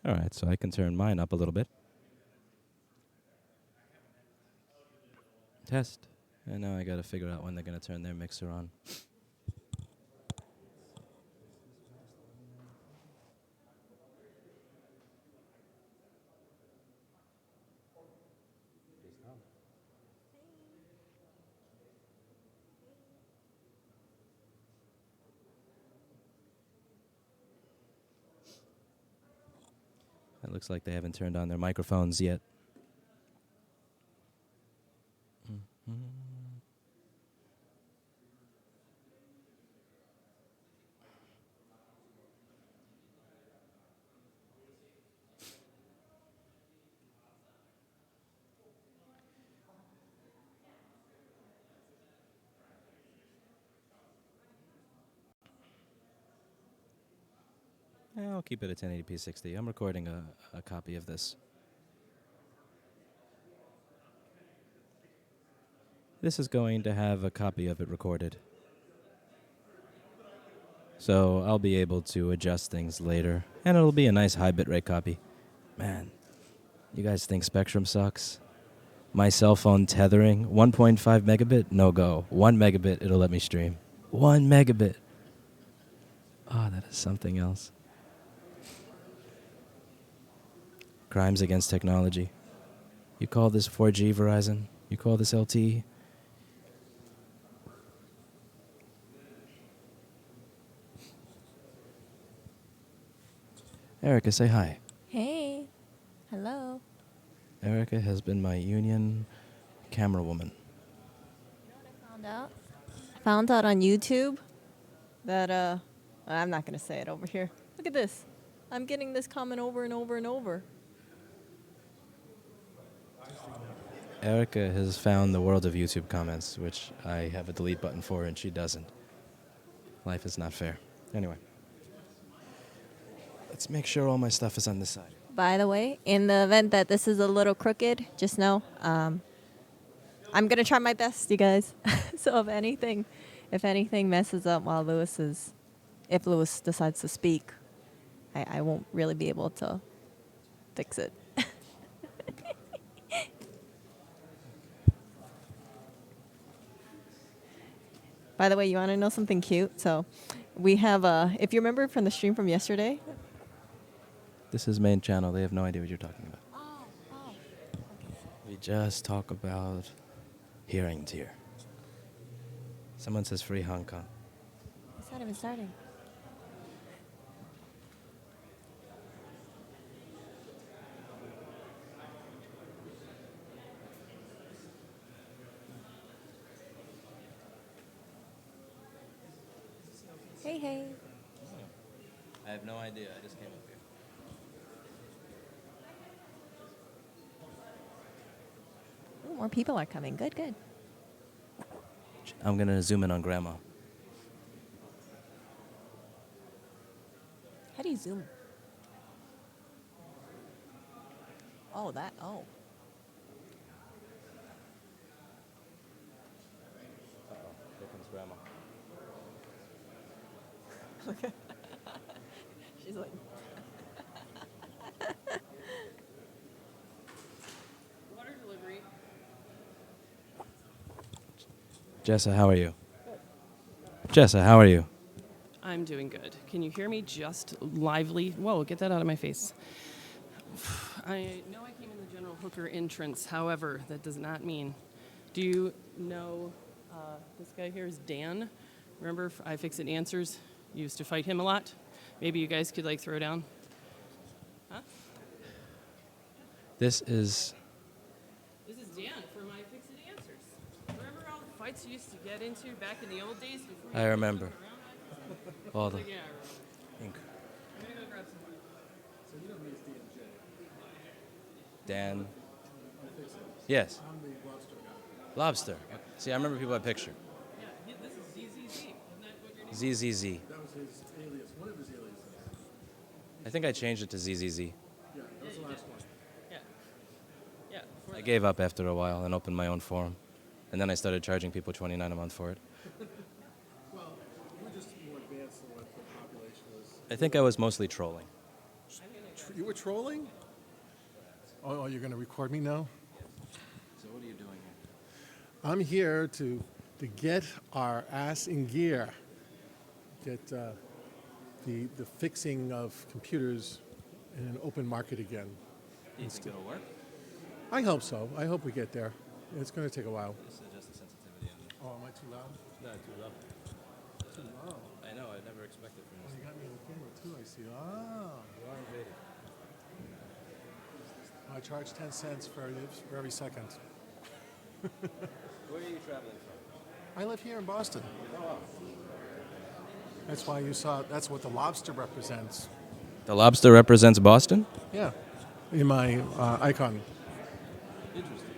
All right, so I can turn mine up a little bit. Test. And now I got to figure out when they're going to turn their mixer on. It looks like they haven't turned on their microphones yet. I'll keep it at 1080p 60. I'm recording a copy of this. This is going to have a copy of it recorded. So I'll be able to adjust things later. And it'll be a nice high bitrate copy. Man, you guys think Spectrum sucks? My cell phone tethering, 1.5 megabit, no go. 1 megabit, it'll let me stream. 1 megabit. Oh, that is something else. Crimes against technology. You call this 4G, Verizon? You call this LTE? Erica, say hi. Hey. Hello. Erica has been my union camera woman. You know what I found out? I found out on YouTube that, I'm not going to say it over here. Look at this. I'm getting this comment over and over and over. Erica has found the world of YouTube comments, which I have a delete button for, and she doesn't. Life is not fair. Anyway. Let's make sure all my stuff is on this side. By the way, in the event that this is a little crooked, just know I'm going to try my best, you guys. So if anything messes up while if Lewis decides to speak, I won't really be able to fix it. By the way, you want to know something cute? So we have, if you remember from the stream from yesterday. This is main channel. They have no idea what you're talking about. Oh. We just talk about hearings here. Someone says free Hong Kong. It's not even starting. Hey. I have no idea. I just came up here. Ooh, more people are coming. Good. I'm going to zoom in on Grandma. How do you zoom? Oh, that. Oh. Here comes Grandma. She's like. Water delivery. Jessa, how are you? Jessa, how are you? I'm doing good. Can you hear me just lively? Whoa, get that out of my face. I know I came in the general hooker entrance. However, that does not mean. Do you know this guy here is Dan? Remember iFixit Answers? Used to fight him a lot. Maybe you guys could throw down. Huh? This is Dan from iFixit Answers. Remember all the fights you used to get into back in the old days? Before I remember. All the Yeah. ink. I'm gonna go grab some water. So you know who is D&J? Dan. Yes. I'm the lobster guy. Lobster. See, I remember people by picture. Yeah, this is ZZZ. Isn't that what your name is? ZZZ. That was his alias, one of his aliases. I think I changed it to ZZZ. Yeah, that was the last one. Yeah. Yeah. I gave up after a while and opened my own forum. And then I started charging people $29 a month for it. Well, we're just more advanced than what the population was. I think I was mostly trolling. You were trolling? Oh, you're going to record me now? So what are you doing here? I'm here to get our ass in gear. Get the fixing of computers in an open market again. Do you think it'll work? I hope so. I hope we get there. It's going to take a while. Just adjust the sensitivity on it. Oh, am I too loud? No, too low. Too loud. I know, I never expected from Oh, this. you got me on camera too, I see. Ah. You are invaded. I charge 10 cents for every second. Where are you traveling from? I live here in Boston. Oh, wow. That's why you saw, that's what the lobster represents. The lobster represents Boston? Yeah, in my icon. Interesting.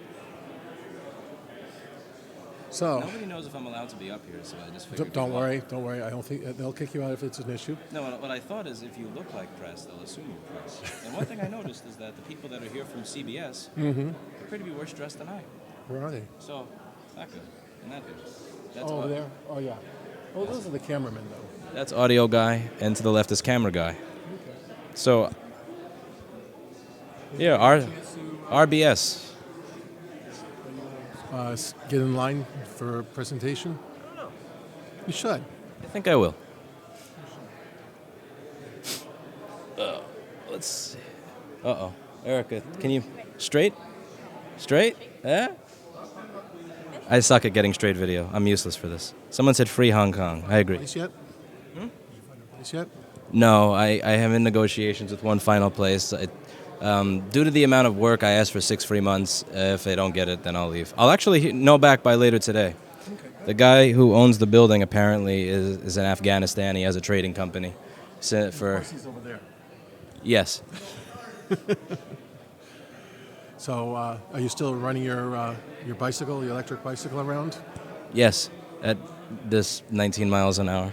So, Nobody knows if I'm allowed to be up here, so I just figured. don't worry. I don't think they'll kick you out if it's an issue. No, what I thought is if you look like press, they'll assume you're press. And one thing I noticed is that the people that are here from CBS appear to be worse dressed than I. Where are they? So, not good. And that good. That's Over there? Oh, yeah. Oh, those are the cameramen, though. That's audio guy, and to the left is camera guy. So, yeah, RBS. Get in line for a presentation? I don't know. You should. I think I will. Let's see. Uh-oh. Erica, can you... Straight? Straight? Yeah? I suck at getting straight video. I'm useless for this. Someone said free Hong Kong. I agree. Place yet? Did you find a place yet? No, I am in negotiations with one final place. Due to the amount of work, I asked for 6 free months. If they don't get it, then I'll leave. I'll actually know back by later today. Okay. The guy who owns the building apparently is an Afghanistani, has a trading company. So for He's over there. yes, So, are you still running your bicycle, your electric bicycle around? yes, at this 19 miles an hour.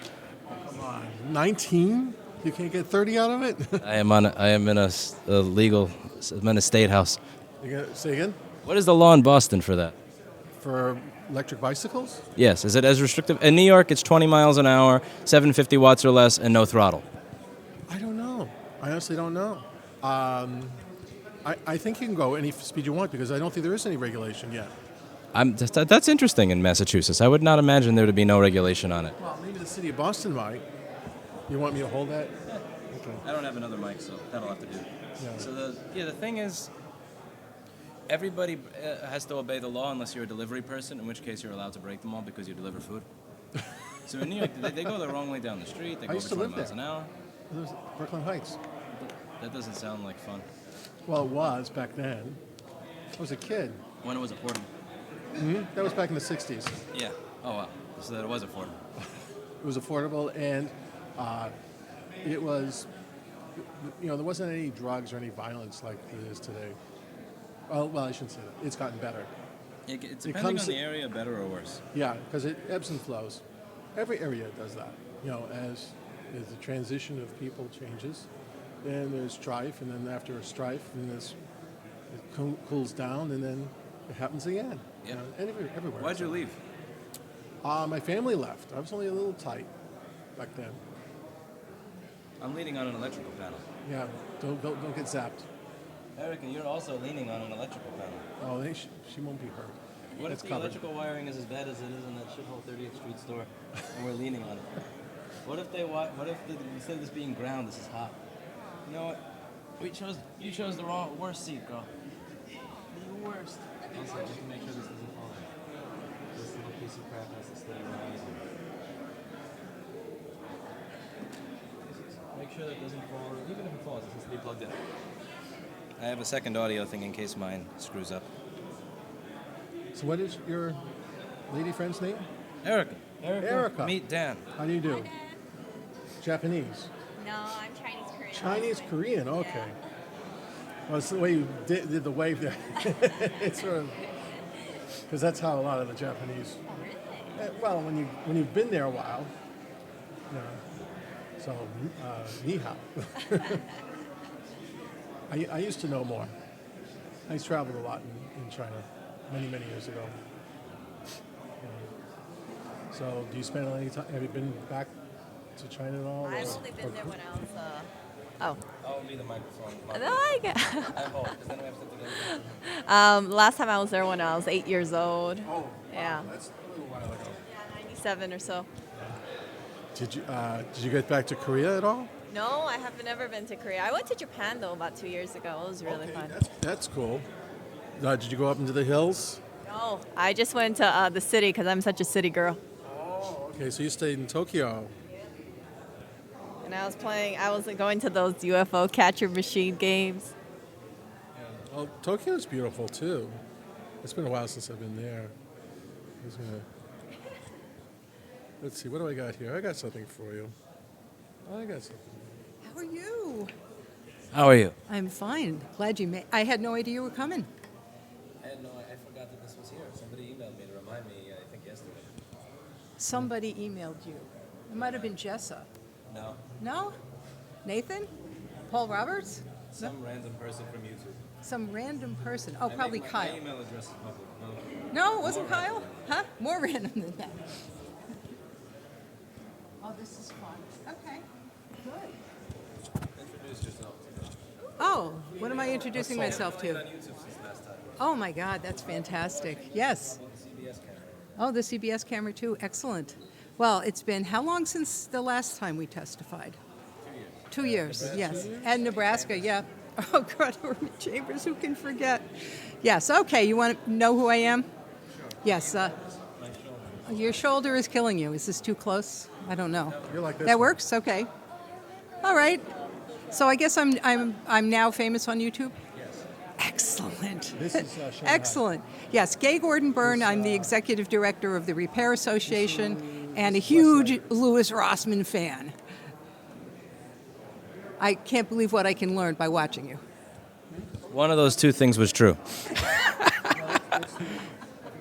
Come on. 19? You can't get 30 out of it? I am in a legal. I'm in a state house. You gonna say again? What is the law in Boston for that? For electric bicycles? Yes, is it as restrictive? In New York, it's 20 miles an hour, 750 watts or less, and no throttle. I don't know. I honestly don't know. I think you can go any speed you want because I don't think there is any regulation yet. That's interesting in Massachusetts. I would not imagine there to be no regulation on it. Well, maybe the city of Boston might. You want me to hold that? Okay. I don't have another mic, so that'll have to do. Yeah. So the thing is, everybody has to obey the law unless you're a delivery person, in which case you're allowed to break them all because you deliver food. So in New York, they go the wrong way down the street. They go used over to 20 live miles there. an hour. It was Brooklyn Heights. That doesn't sound like fun. Well, it was back then. I was a kid. When it was affordable. That was back in the 60s. Yeah. Oh, wow. So that it was affordable. It was affordable, and it was, there wasn't any drugs or any violence like it is today. Well, I shouldn't say that. It's gotten better. It's depending on the area, better or worse. Yeah, because it ebbs and flows. Every area does that. As the transition of people changes, then there's strife, and then after strife, then it cools down, and then it happens again. Yeah. Everywhere. Why'd you leave? My family left. I was only a little tight back then. I'm leaning on an electrical panel. Yeah, don't get zapped. Erica, you're also leaning on an electrical panel. Oh, she won't be hurt. What It's if the covered. electrical wiring is as bad as it is in that shithole 30th Street store, and we're leaning on it? What if instead of this being ground, this is hot? You know what? You chose the worst seat, girl. The worst. Also, just to make sure this doesn't fall in. This little piece of crap has to stay right easy. Make sure that doesn't fall. Even if it falls, it has to be plugged in. I have a second audio thing in case mine screws up. So what is your lady friend's name? Erica. Erica. Meet Dan. How do you do? Japanese. No, I'm Chinese Korean. Chinese Korean. Okay. Well, it's the way you did the wave there. It's sort of because that's how a lot of the Japanese. Oh, really? Well, when you've been there a while, so ni hao. I used to know more. I traveled a lot in China many years ago. So, do you spend any time? Have you been back to China at all? I've only been there when I was. I'll be the microphone. No, I get. Last time I was there when I was 8 years old. Oh, Yeah. That's a little while ago. 97 or so. Did you get back to Korea at all? No, I have never been to Korea. I went to Japan though about 2 years ago. It was really fun. That's cool. Did you go up into the hills? No, I just went to the city because I'm such a city girl. Oh, okay. So you stayed in Tokyo. And I was going to those UFO catcher machine games. Well, Tokyo's beautiful too. It's been a while since I've been there. Let's see, what do I got here? I got something for you. I got something. How are you? How are you? I'm fine. Glad you made. I had no idea you were coming. I forgot that this was here. Somebody emailed me to remind me, I think yesterday. Somebody emailed you. It might have been Jessa. No. No? Nathan? Paul Roberts? Some random person from YouTube. Some random person. Oh, probably Kyle. My email address is public. No, it wasn't Kyle? Huh? More random than that. Oh, this is fun. Okay. Good. Introduce yourself. Oh, what am I introducing myself to? On YouTube since last time. Oh my God, that's fantastic. Yes. CBS camera. Oh, the CBS camera too. Excellent. Well, it's been how long since the last time we testified? 2 years. 2 years, yes. And Nebraska, yeah. Oh, God, Ormond Chambers, who can forget? Yes, okay, you want to know who I am? Yes. Your shoulder is killing you. Is this too close? I don't know. You're like this That one. works? Okay. All right. So I guess I'm now famous on YouTube? Yes. Excellent. This is Shanghai. Excellent. Yes, Gay Gordon Byrne. I'm the executive director of the Repair Association and a huge Louis Rossmann fan. I can't believe what I can learn by watching you. One of those two things was true.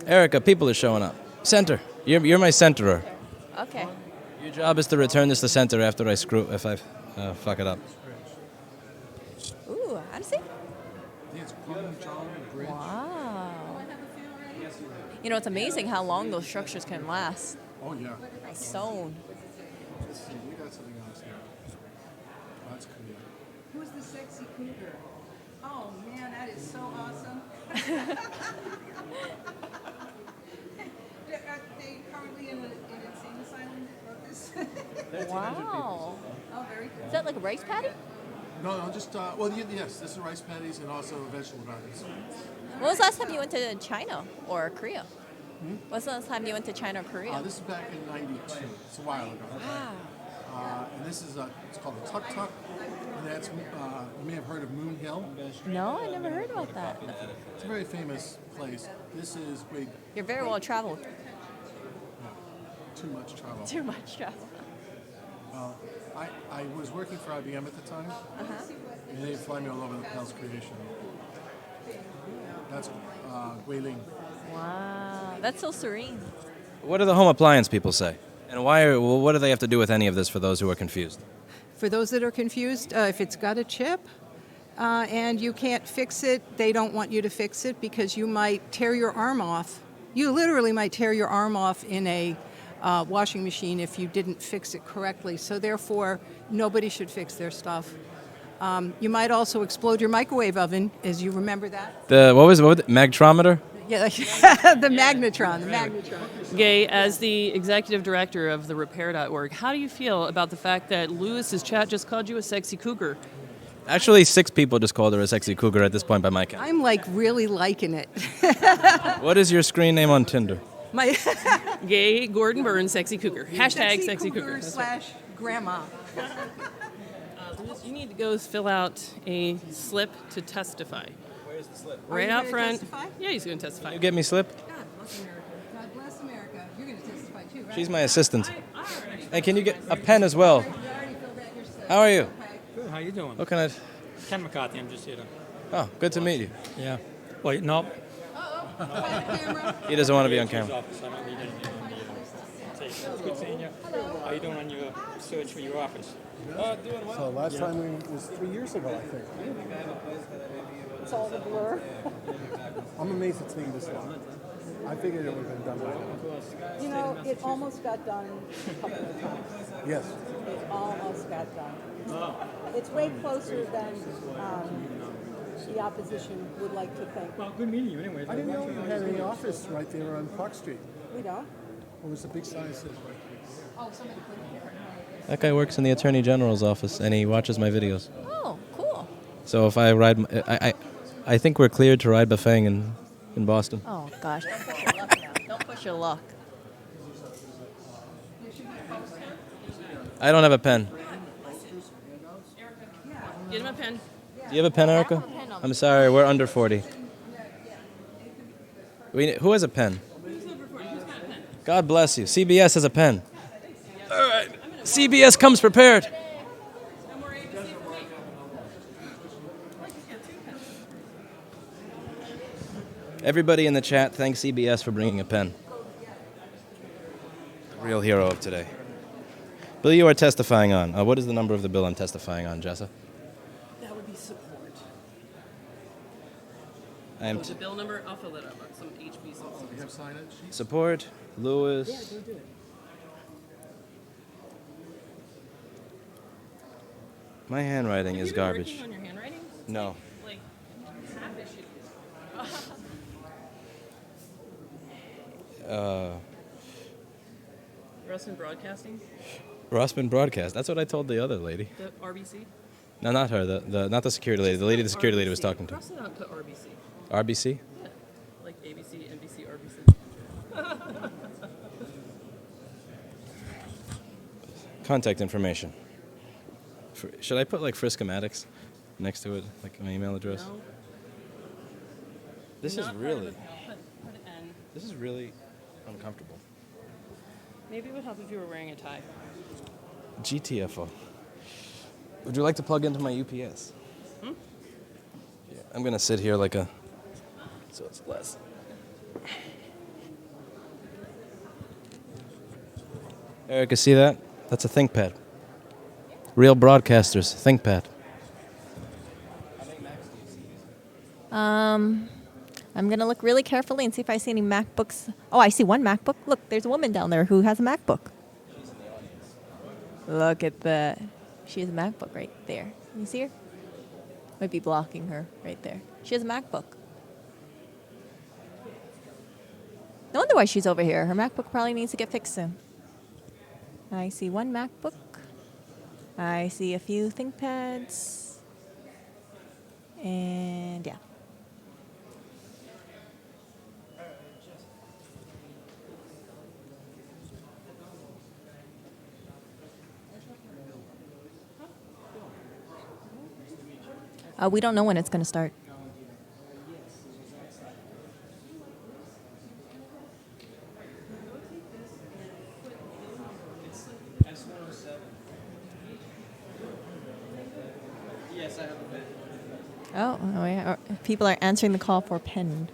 Erica, people are showing up. Center. You're my centerer. Okay. Your job is to return this to center after I fuck it up. Ooh, I see. Wow. You know, it's amazing how long those structures can last. Oh, yeah. Stone. Let's see, we got something else here. That's Korea. Who's the sexy cougar? Oh, man, that is so awesome. Are they currently in an insane asylum that wrote this? Wow. Oh, very cool. Is that like a rice paddy? No, just, yes, this is rice patties and also vegetable gardens. When was the last time you went to China or Korea? What's the last time you went to China or Korea? This is back in '92. It's a while ago. Wow. And this is, it's called the Tuk Tuk. And that's, you may have heard of Moon Hill. No, I never heard about that. It's a very famous place. This is big, You're very well traveled. too much travel. Too much travel. I was working for IBM at the time. And they'd fly me all over the Palace Creation. That's Guilin. Wow. That's so serene. What do the home appliance people say? And what do they have to do with any of this for those who are confused? For those that are confused, if it's got a chip and you can't fix it, they don't want you to fix it because you might tear your arm off. You literally might tear your arm off in a washing machine if you didn't fix it correctly. So therefore, nobody should fix their stuff. You might also explode your microwave oven, as you remember that. What was it? Magtrometer? Yeah, the magnetron. The magnetron. Gay, as the executive director of the Repair.org, how do you feel about the fact that Lewis's chat just called you a sexy cougar? Actually, 6 people just called her a sexy cougar at this point by my count. I'm like really liking it. What is your screen name on Tinder? My Gay Gordon Byrne, sexy cougar. Hashtag sexy cougar. / grandma. You need to go fill out a slip to testify. Where's the slip? Right you out gonna front. testify? Yeah, he's going to testify. You get me slip? God bless America. God bless America. You're going to testify too, right? She's my assistant. Hey, can you get a pen as well? You already filled out your slip. How are you? Okay. Good. How you doing? What can I? Ken McCarthy. I'm just here to. Oh, good to meet you. Yeah. Wait, no. Camera. He doesn't want to be on camera. Office. I don't need anything on the. It's good seeing you. How you doing on your search for your office? Doing well. So last time was 3 years ago, I think. It's all the blur. I'm amazed it's taking this long. I figured it would have been done by now. You know, it almost got done a couple of times. Yes. It almost got done. It's way closer than the opposition would like to think. Well, good meeting you anyway. I didn't know you had an office right there on Park Street. We don't. What was the big sign that says right there? That guy works in the Attorney General's office, and he watches my videos. Oh, cool. So if I ride, I think we're cleared to ride Bafang in Boston. Oh, gosh. Don't push your luck now. Don't push your luck. I don't have a pen. Get him a pen. Do you have a pen, Erica? I have a pen on me. I'm sorry, we're under 40. Who has a pen? God bless you. CBS has a pen. All right. CBS comes prepared. Everybody in the chat, thanks CBS for bringing a pen. The real hero of today. Bill, you are testifying on. What is the number of the bill I'm testifying on, Jessa? That would be support. I am The bill number, I'll fill that up. Some HB something. You have signage? support Lewis. do it. My handwriting is Have you been garbage. working on your handwriting? No. Like, half issues. Rustin Broadcasting, Rossman Broadcast. That's what I told the other lady. the RBC. No, not her. Not the security lady. The lady the security lady was talking to. Cross it out to RBC. RBC? Yeah. Like ABC, NBC, RBC. Contact information. Should I put like Friskomatics next to it, like my email address? No. This is Not part of really, it. Put N. this is really uncomfortable. Maybe it would help if you were wearing a tie. GTFO. Would you like to plug into my UPS? Hmm? Yeah, I'm gonna sit here like a. So it's less. Erica, see that? That's a ThinkPad. Real broadcasters, ThinkPad. I'm going to look really carefully and see if I see any MacBooks. Oh, I see one MacBook. Look, there's a woman down there who has a MacBook. Look at that. She has a MacBook right there. You see her? Might be blocking her right there. She has a MacBook. No wonder why she's over here. Her MacBook probably needs to get fixed soon. I see one MacBook. I see a few ThinkPads. And yeah. We don't know when it's going to start. Oh, yeah. People are answering the call for pen.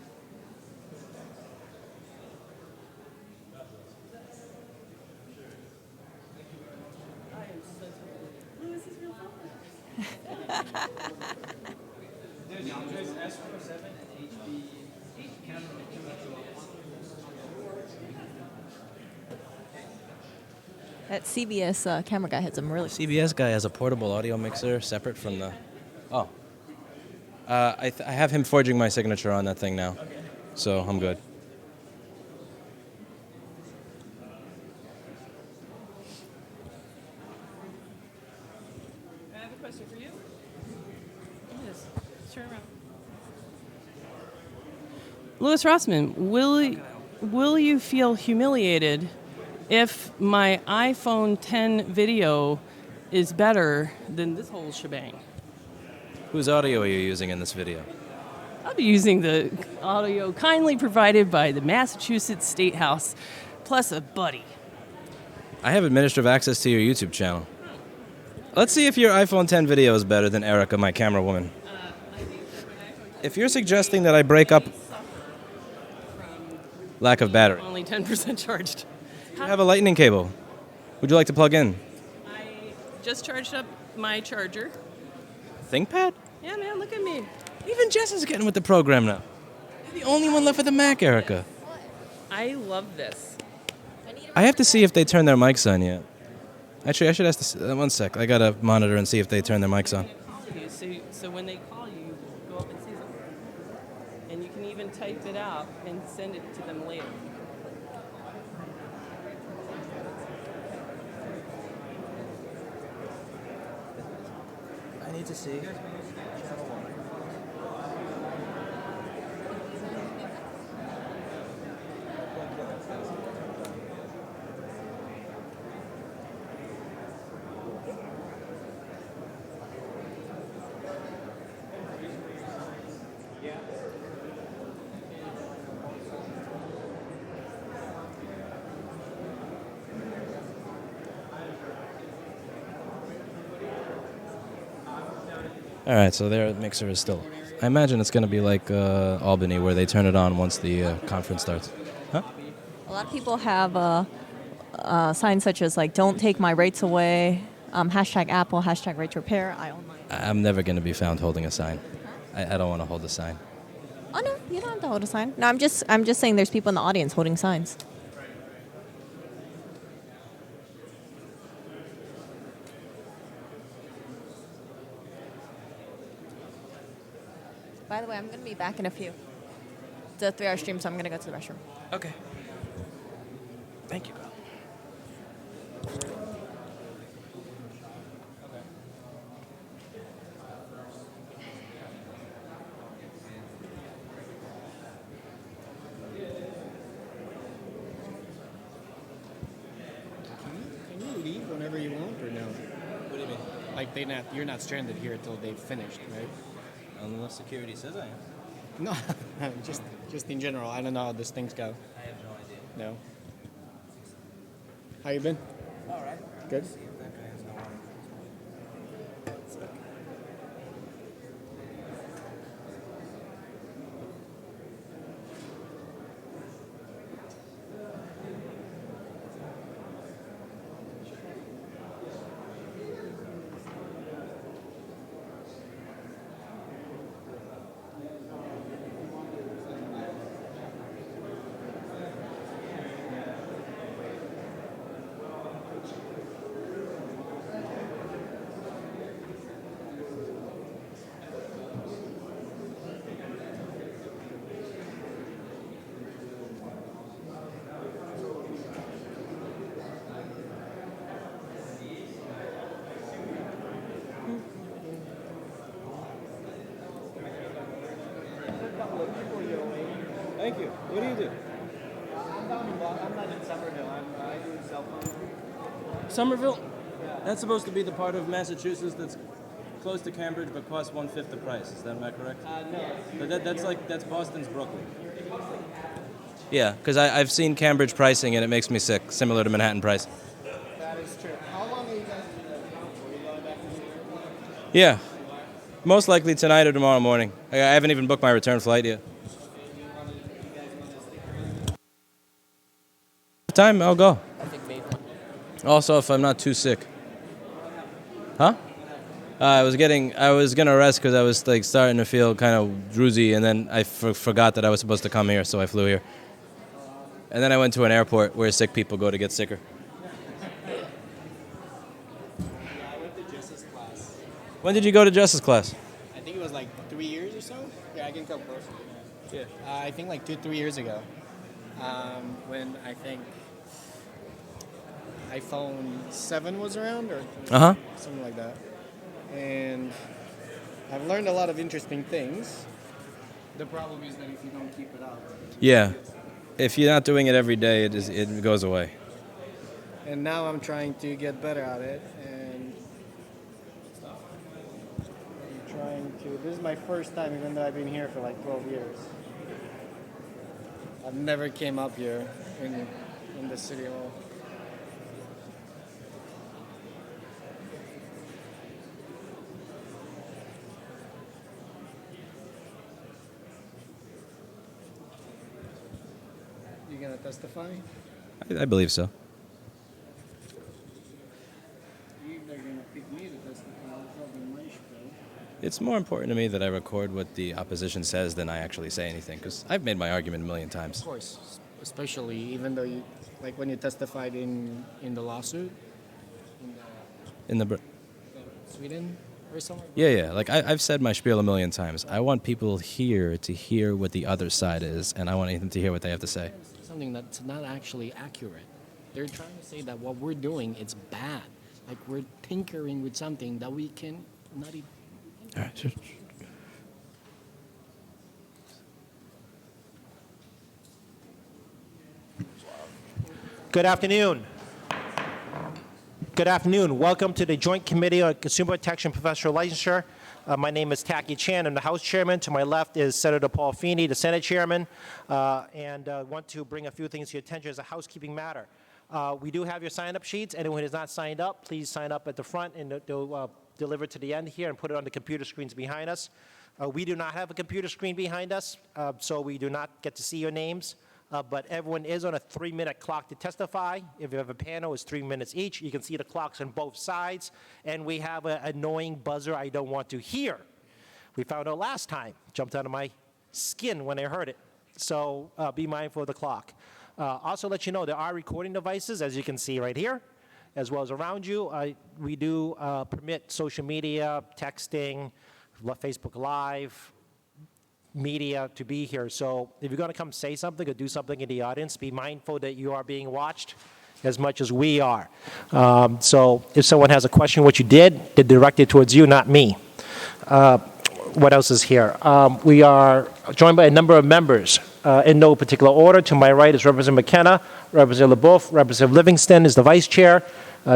That CBS camera guy had some really. CBS guy has a portable audio mixer separate from the. Oh. I have him forging my signature on that thing now, so I'm good. I have a question for you. Yes. Turn around. Louis Rossman, will you feel humiliated if my iPhone 10 video is better than this whole shebang? Whose audio are you using in this video? I'll be using the audio kindly provided by the Massachusetts State House, plus a buddy. I have administrative access to your YouTube channel. Let's see if your iPhone 10 video is better than Erica, my camera woman. If you're suggesting that I break up lack of battery, Only 10% charged. you have a lightning cable. Would you like to plug in? I just charged up my charger. ThinkPad? Yeah, man, look at me. Even Jess is getting with the program now. You're the only one left with a Mac, Erica. I love this. I have to see if they turned their mics on yet. Actually, I should ask this. One sec. I gotta monitor and see if they turn their mics on. So when they call you, go up and say something. And you can even type it out and send it to them later. I need to see. All right, so their mixer is still. I imagine it's going to be like Albany, where they turn it on once the conference starts. Huh? A lot of people have signs such as like "Don't take my rights away," hashtag Apple, hashtag right to repair. I own mine. I'm never going to be found holding a sign. I don't want to hold a sign. Oh no, you don't have to hold a sign. No, I'm just saying there's people in the audience holding signs. By the way, I'm going to be back in a few. It's a 3-hour stream, so I'm going to go to the restroom. Okay. Thank you, girl. Can you leave whenever you want or no? What do you mean? Like you're not stranded here until they've finished, right? Unless security says I am. No, just in general. I don't know how these things go. I have no idea. No. How you been? All right. Good. See if that guy has no water. Thank you. What do you do? I'm not in Somerville. I do cell phone. Somerville? That's supposed to be the part of Massachusetts that's close to Cambridge but costs 1/5 the price. Is that am I correct? No. But that's Boston's Brooklyn. Yeah, because I've seen Cambridge pricing and it makes me sick, similar to Manhattan price. That is true. How long are you guys for? Are you going back to New York? Yeah, most likely tonight or tomorrow morning. I haven't even booked my return flight yet. Time, I'll go. I think May. Also, if I'm not too sick. Huh? I was gonna rest because I was like starting to feel kind of droozy, and then I forgot that I was supposed to come here, so I flew here. And then I went to an airport where sick people go to get sicker. Yeah, I went to Justice class. When did you go to justice class? I think it was like 3 years or so. Yeah, I can come closer. Yeah. I think like 2-3 years ago. When I think iPhone 7 was around or something like that. And I've learned a lot of interesting things. The problem is that if you don't keep it up. Yeah. If you're not doing it every day, it goes away. And now I'm trying to get better at it. And I'm trying to. This is my first time, even though I've been here for like 12 years. I've never came up here in the city hall. You gonna testify? I believe so. If they're gonna pick me to testify, I'll probably my spiel. It's more important to me that I record what the opposition says than I actually say anything, because I've made my argument a million times. Of course, especially even though you, like when you testified in the lawsuit, in the in the. Sweden or something? Yeah. Like I've said my spiel a million times. I want people here to hear what the other side is, and I want them to hear what they have to say. Something that's not actually accurate. They're trying to say that what we're doing is bad. Like we're tinkering with something that we can not even. All right. Sure. Good afternoon. Good afternoon. Welcome to the Joint Committee on Consumer Protection Professional Licensure. My name is Taki Chan. I'm the House Chairman. To my left is Senator Paul Feeney, the Senate Chairman. And I want to bring a few things to your attention as a housekeeping matter. We do have your sign-up sheets. Anyone who has not signed up, please sign up at the front, and they'll deliver it to the end here and put it on the computer screens behind us. We do not have a computer screen behind us, so we do not get to see your names. But everyone is on a 3-minute clock to testify. If you have a panel, it's 3 minutes each. You can see the clocks on both sides. And we have an annoying buzzer I don't want to hear. We found out last time. Jumped out of my skin when I heard it. So be mindful of the clock. Also let you know there are recording devices, as you can see right here, as well as around you. We do permit social media, texting, Facebook Live, media to be here. So if you're going to come say something or do something in the audience, be mindful that you are being watched as much as we are. So if someone has a question what you did, they direct it towards you, not me. What else is here? We are joined by a number of members in no particular order. To my right is Representative McKenna, Representative LeBoeuf, Representative Livingston is the vice chair.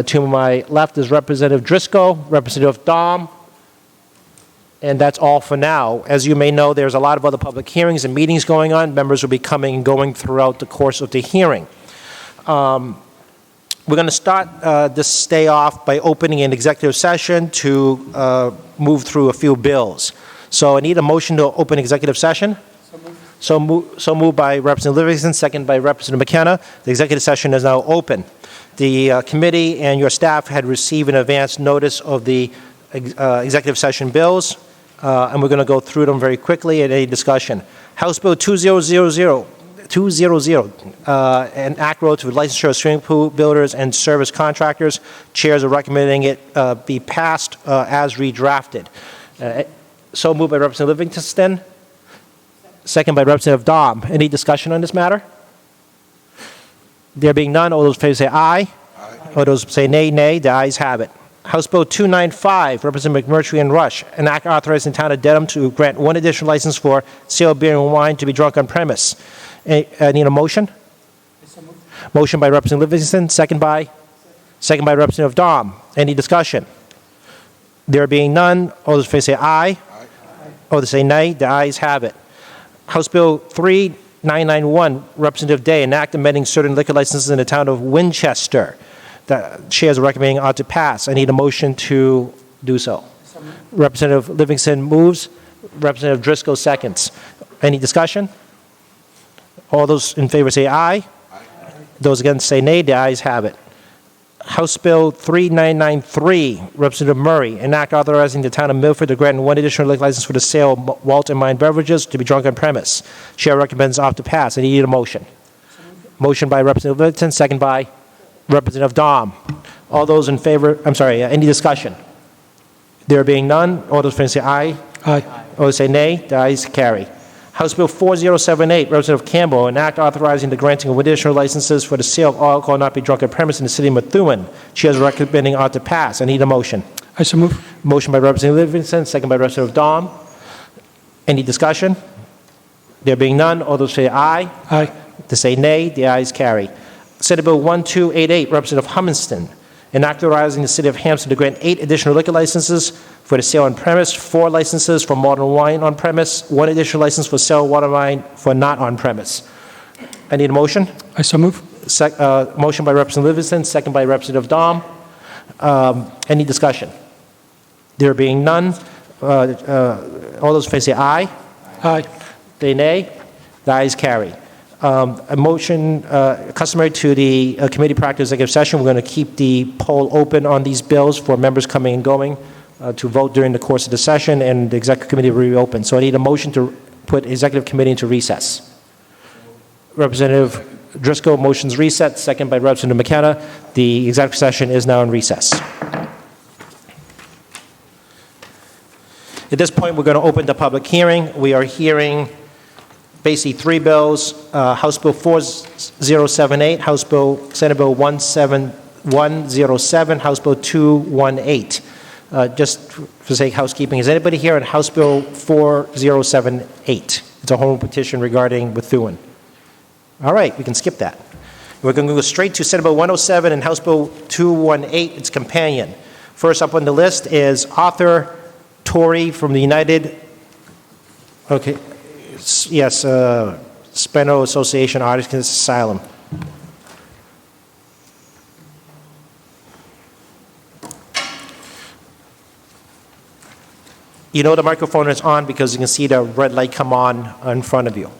To my left is Representative Driscoll, Representative Dahm, and that's all for now. As you may know, there's a lot of other public hearings and meetings going on. Members will be coming and going throughout the course of the hearing. We're going to start this day off by opening an executive session to move through a few bills. So I need a motion to open executive session. So moved by Representative Livingston, second by Representative McKenna. The executive session is now open. The committee and your staff had received an advance notice of the executive session bills. And we're going to go through them very quickly at a discussion. House Bill 2000, an act relative to licensure of swimming pool builders and service contractors. Chairs are recommending it be passed as redrafted. So moved by Representative Livingston, second by Representative Dahm. Any discussion on this matter? There being none, all those in favor say aye. Aye. All those say nay, nay. The ayes have it. House Bill 295, Representative McMurtry and Rush, an act authorizing the town of Dedham to grant one additional license for sale of beer and wine to be drunk on premise. I need a motion? Motion by Representative Livingston, second by Representative Dahm. Any discussion? There being none, all those in favor say aye. Aye. All those say nay. The ayes have it. House Bill 3991, Representative Day, an act amending certain liquor licenses in the town of Winchester. The chairs are recommending ought to pass. I need a motion to do so. Representative Livingston moves. Representative Driscoll seconds. Any discussion? All those in favor say aye. Aye. Those against say nay. The ayes have it. House Bill 3993, Representative Murray, an act authorizing the town of Milford to grant one additional liquor license for the sale of malt and wine beverages to be drunk on premise. Chair recommends ought to pass. I need a motion. Motion by Representative Livingston, second by Representative Dahm. All those in favor, any discussion? There being none, all those in favor say aye. Aye. All those say nay. The ayes carry. House Bill 4078, Representative Campbell, an act authorizing the granting of additional licenses for the sale of alcohol not be drunk on premise in the city of Methuen. Chairs recommending ought to pass. I need a motion. I so move. Motion by Representative Livingston, second by Representative Dahm. Any discussion? There being none, all those say aye. Aye. To say nay, the ayes carry. Senate Bill 1288, Representative Humiston, an act authorizing the city of Hampton to grant 8 additional liquor licenses for the sale on premise, 4 licenses for malt and wine on premise, 1 additional license for sale of water and wine for not on premise. I need a motion. I so move. Motion by Representative Livingston, second by Representative Dahm. Any discussion? There being none, all those in favor say aye. Aye. They nay. The ayes carry. A motion customary to the committee practice executive session. We're going to keep the poll open on these bills for members coming and going to vote during the course of the session, and the executive committee will reopen. So I need a motion to put executive committee into recess. Representative Driscoll motions reset, second by Representative McKenna. The executive session is now in recess. At this point, we're going to open the public hearing. We are hearing basically three bills, House Bill 4078, House Bill, Senate Bill 17107, House Bill 218. Just for sake of housekeeping, is anybody here on House Bill 4078? It's a home petition regarding Bethune. All right, we can skip that. We're going to go straight to Senate Bill 107 and House Bill 218, its companion. First up on the list is Arthur Torrey from the United, Speno Association Artists Asylum. You know the microphone is on because you can see the red light come on in front of you.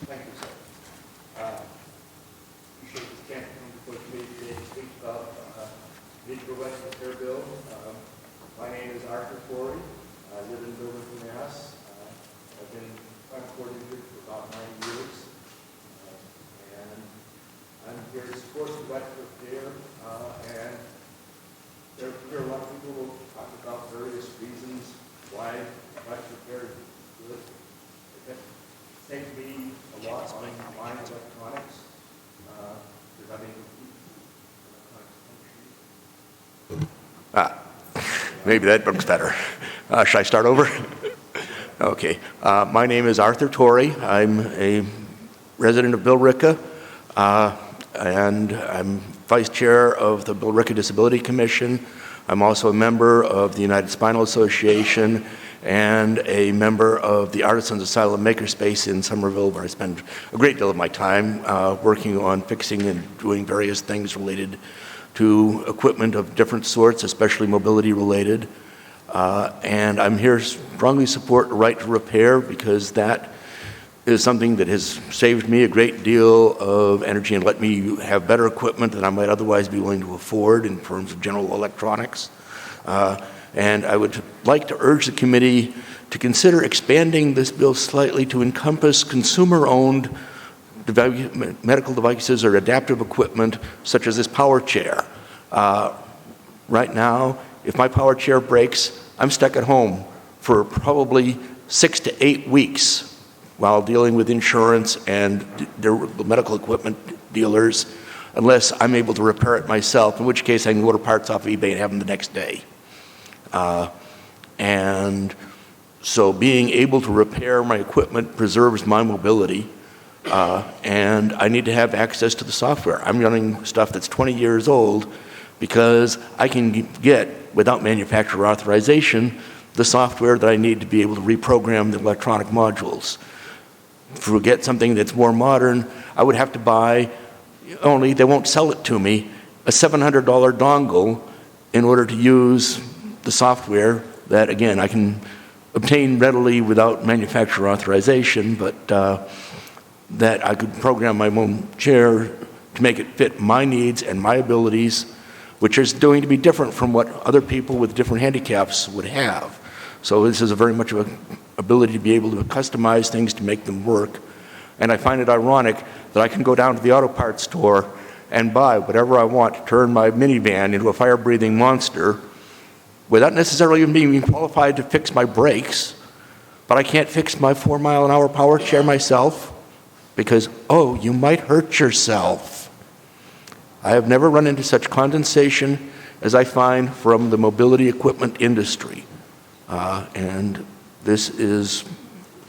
Thank you, sir. Appreciate this chance to come before the committee today to speak about the West Repair Bill. My name is Arthur Torrey. I live in Burlington, Mass. I've been coordinator for about 9 years. And I'm here to support the West Repair. And there are a lot of people who will talk about various reasons why West Repair is good. It takes me a lot on line electronics. Because I mean, maybe that works better. Should I start over? Okay. My name is Arthur Torrey. I'm a resident of Billerica, and I'm vice chair of the Billerica Disability Commission. I'm also a member of the United Spinal Association and a member of the Artisans Asylum Makerspace in Somerville, where I spend a great deal of my time working on fixing and doing various things related to equipment of different sorts, especially mobility related. And I'm here to strongly support the right to repair because that is something that has saved me a great deal of energy and let me have better equipment than I might otherwise be willing to afford in terms of general electronics. And I would like to urge the committee to consider expanding this bill slightly to encompass consumer-owned medical devices or adaptive equipment, such as this power chair. Right now, if my power chair breaks, I'm stuck at home for probably 6 to 8 weeks while dealing with insurance and medical equipment dealers, unless I'm able to repair it myself, in which case I can order parts off of eBay and have them the next day. And so being able to repair my equipment preserves my mobility, and I need to have access to the software. I'm running stuff that's 20 years old because I can get, without manufacturer authorization, the software that I need to be able to reprogram the electronic modules. To get something that's more modern, I would have to buy, only they won't sell it to me, a $700 dongle in order to use the software that, again, I can obtain readily without manufacturer authorization, but that I could program my own chair to make it fit my needs and my abilities, which is going to be different from what other people with different handicaps would have. So this is a very much of an ability to be able to customize things to make them work. And I find it ironic that I can go down to the auto parts store and buy whatever I want to turn my minivan into a fire-breathing monster without necessarily even being qualified to fix my brakes, but I can't fix my 4-mile-an-hour power chair myself because, oh, you might hurt yourself. I have never run into such condensation as I find from the mobility equipment industry. And this is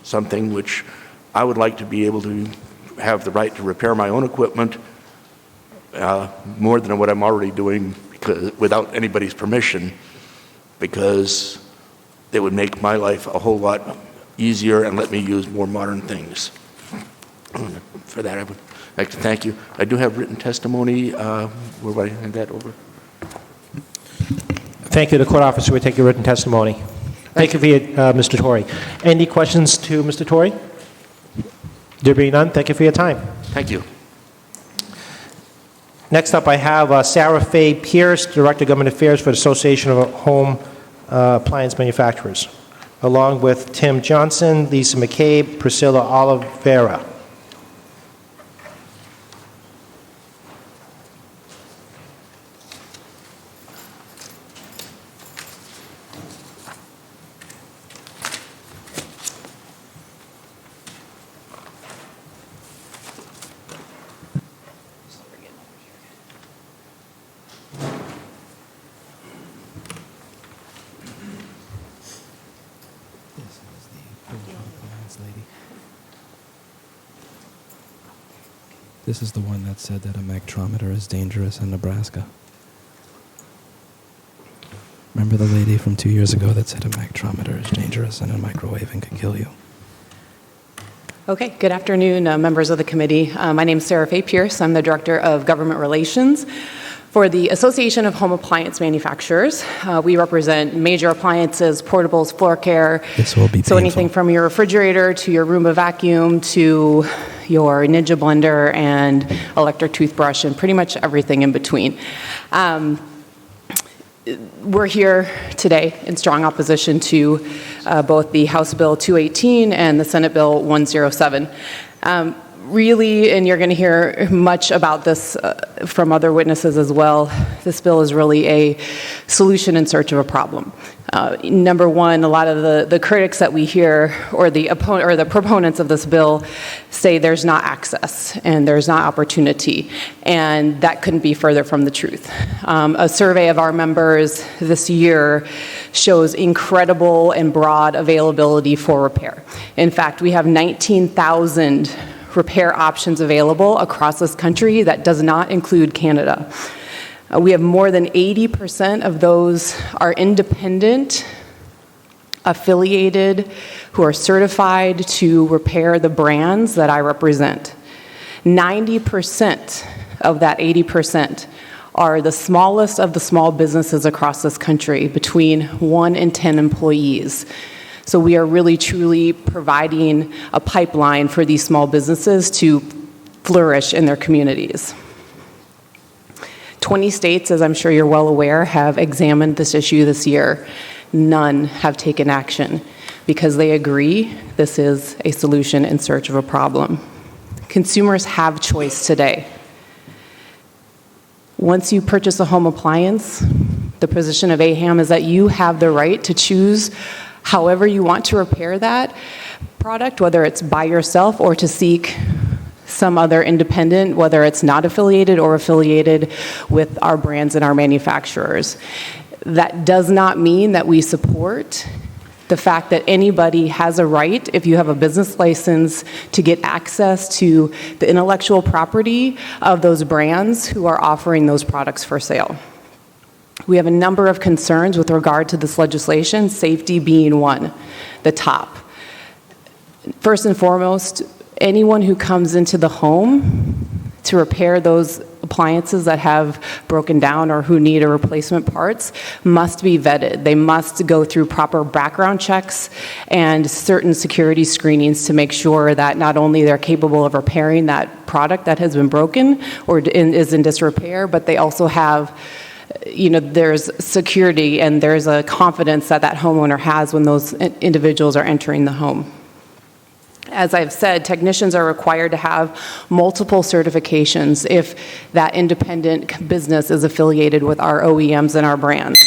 something which I would like to be able to have the right to repair my own equipment more than what I'm already doing because, without anybody's permission, because it would make my life a whole lot easier and let me use more modern things. For that, I would like to thank you. I do have written testimony. Where would I hand that over? Thank you. The court officer will take your written testimony. Thank you, Mr. Torrey. Any questions to Mr. Torrey? There being none, thank you for your time. Thank you. Next up, I have Sarah Faye Pierce, Director of Government Affairs for the Association of Home Appliance Manufacturers, along with Tim Johnson, Lisa McCabe, Priscilla Oliveira. This is the one that said that a spectrometer is dangerous in Nebraska. Remember the lady from 2 years ago that said a spectrometer is dangerous in a microwave and could kill you? Okay, good afternoon, members of the committee. My name is Sarah Faye Pierce. I'm the Director of Government Relations for the Association of Home Appliance Manufacturers. We represent major appliances, portables, floor care. This will be so painful. anything from your refrigerator to your Roomba vacuum to your Ninja blender and electric toothbrush and pretty much everything in between. We're here today in strong opposition to both the House Bill 218 and the Senate Bill 107. Really, and you're going to hear much about this from other witnesses as well, this bill is really a solution in search of a problem. Number one, a lot of the critics that we hear, or the proponents of this bill, say there's not access and there's not opportunity, and that couldn't be further from the truth. A survey of our members this year shows incredible and broad availability for repair. In fact, we have 19,000 repair options available across this country. That does not include Canada. We have more than 80% of those are independent, affiliated, who are certified to repair the brands that I represent. 90% of that 80% are the smallest of the small businesses across this country, between 1 and 10 employees. So we are really truly providing a pipeline for these small businesses to flourish in their communities. 20 states, as I'm sure you're well aware, have examined this issue this year. None have taken action because they agree this is a solution in search of a problem. Consumers have choice today. Once you purchase a home appliance, the position of AHAM is that you have the right to choose however you want to repair that product, whether it's by yourself or to seek some other independent, whether it's not affiliated or affiliated with our brands and our manufacturers. That does not mean that we support the fact that anybody has a right, if you have a business license, to get access to the intellectual property of those brands who are offering those products for sale. We have a number of concerns with regard to this legislation, safety being one, the top. First and foremost, anyone who comes into the home to repair those appliances that have broken down or who need a replacement parts must be vetted. They must go through proper background checks and certain security screenings to make sure that not only they're capable of repairing that product that has been broken or is in disrepair, but they also have, there's security and there's a confidence that that homeowner has when those individuals are entering the home. As I've said, technicians are required to have multiple certifications if that independent business is affiliated with our OEMs and our brands.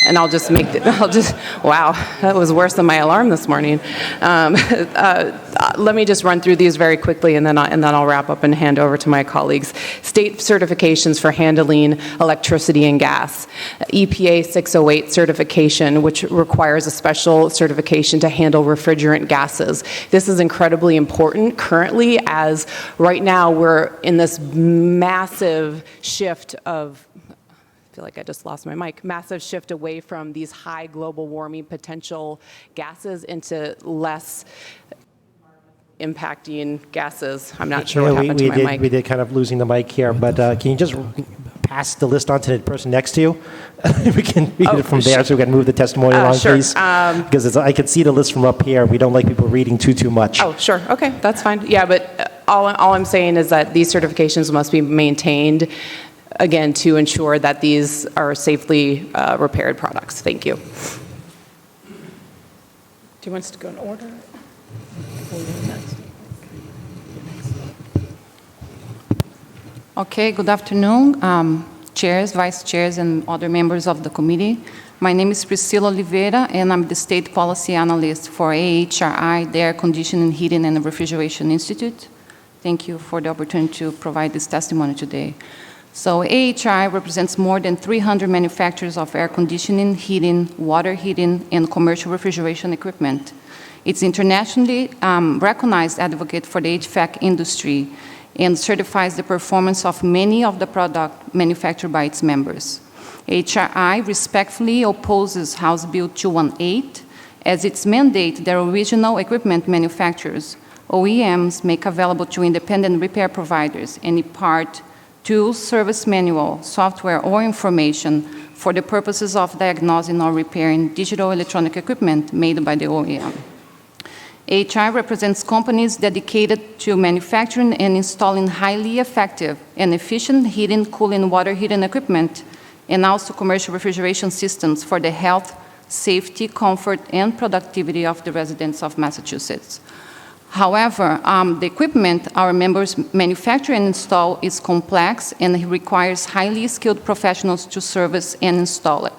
And wow, that was worse than my alarm this morning. Let me just run through these very quickly, and then I'll wrap up and hand over to my colleagues. State certifications for handling electricity and gas. EPA 608 certification, which requires a special certification to handle refrigerant gases. This is incredibly important currently, as right now we're in this massive shift of, I feel like I just lost my mic, massive shift away from these high global warming potential gases into less impacting gases. I'm not sure what happened to my mic. We did kind of losing the mic here, but can you just pass the list on to the person next to you? We can read it from there, so we can move the testimony along, sure. please. Because I can see the list from up here. We don't like people reading too much. Oh, sure. Okay, that's fine. Yeah, but all I'm saying is that these certifications must be maintained, again, to ensure that these are safely repaired products. Thank you. Do you want us to go in order? Okay, good afternoon, chairs, vice chairs, and other members of the committee. My name is Priscila Oliveira, and I'm the state policy analyst for AHRI, the Air Conditioning, Heating, and Refrigeration Institute. Thank you for the opportunity to provide this testimony today. So AHRI represents more than 300 manufacturers of air conditioning, heating, water heating, and commercial refrigeration equipment. It's internationally recognized advocate for the HVAC industry and certifies the performance of many of the products manufactured by its members. HRI respectfully opposes House Bill 218 as its mandate that original equipment manufacturers, OEMs, make available to independent repair providers any part, tool, service manual, software, or information for the purposes of diagnosing or repairing digital electronic equipment made by the OEM. HI represents companies dedicated to manufacturing and installing highly effective and efficient heating, cooling, water heating equipment, and also commercial refrigeration systems for the health, safety, comfort, and productivity of the residents of Massachusetts. However, the equipment our members manufacture and install is complex and requires highly skilled professionals to service and install it.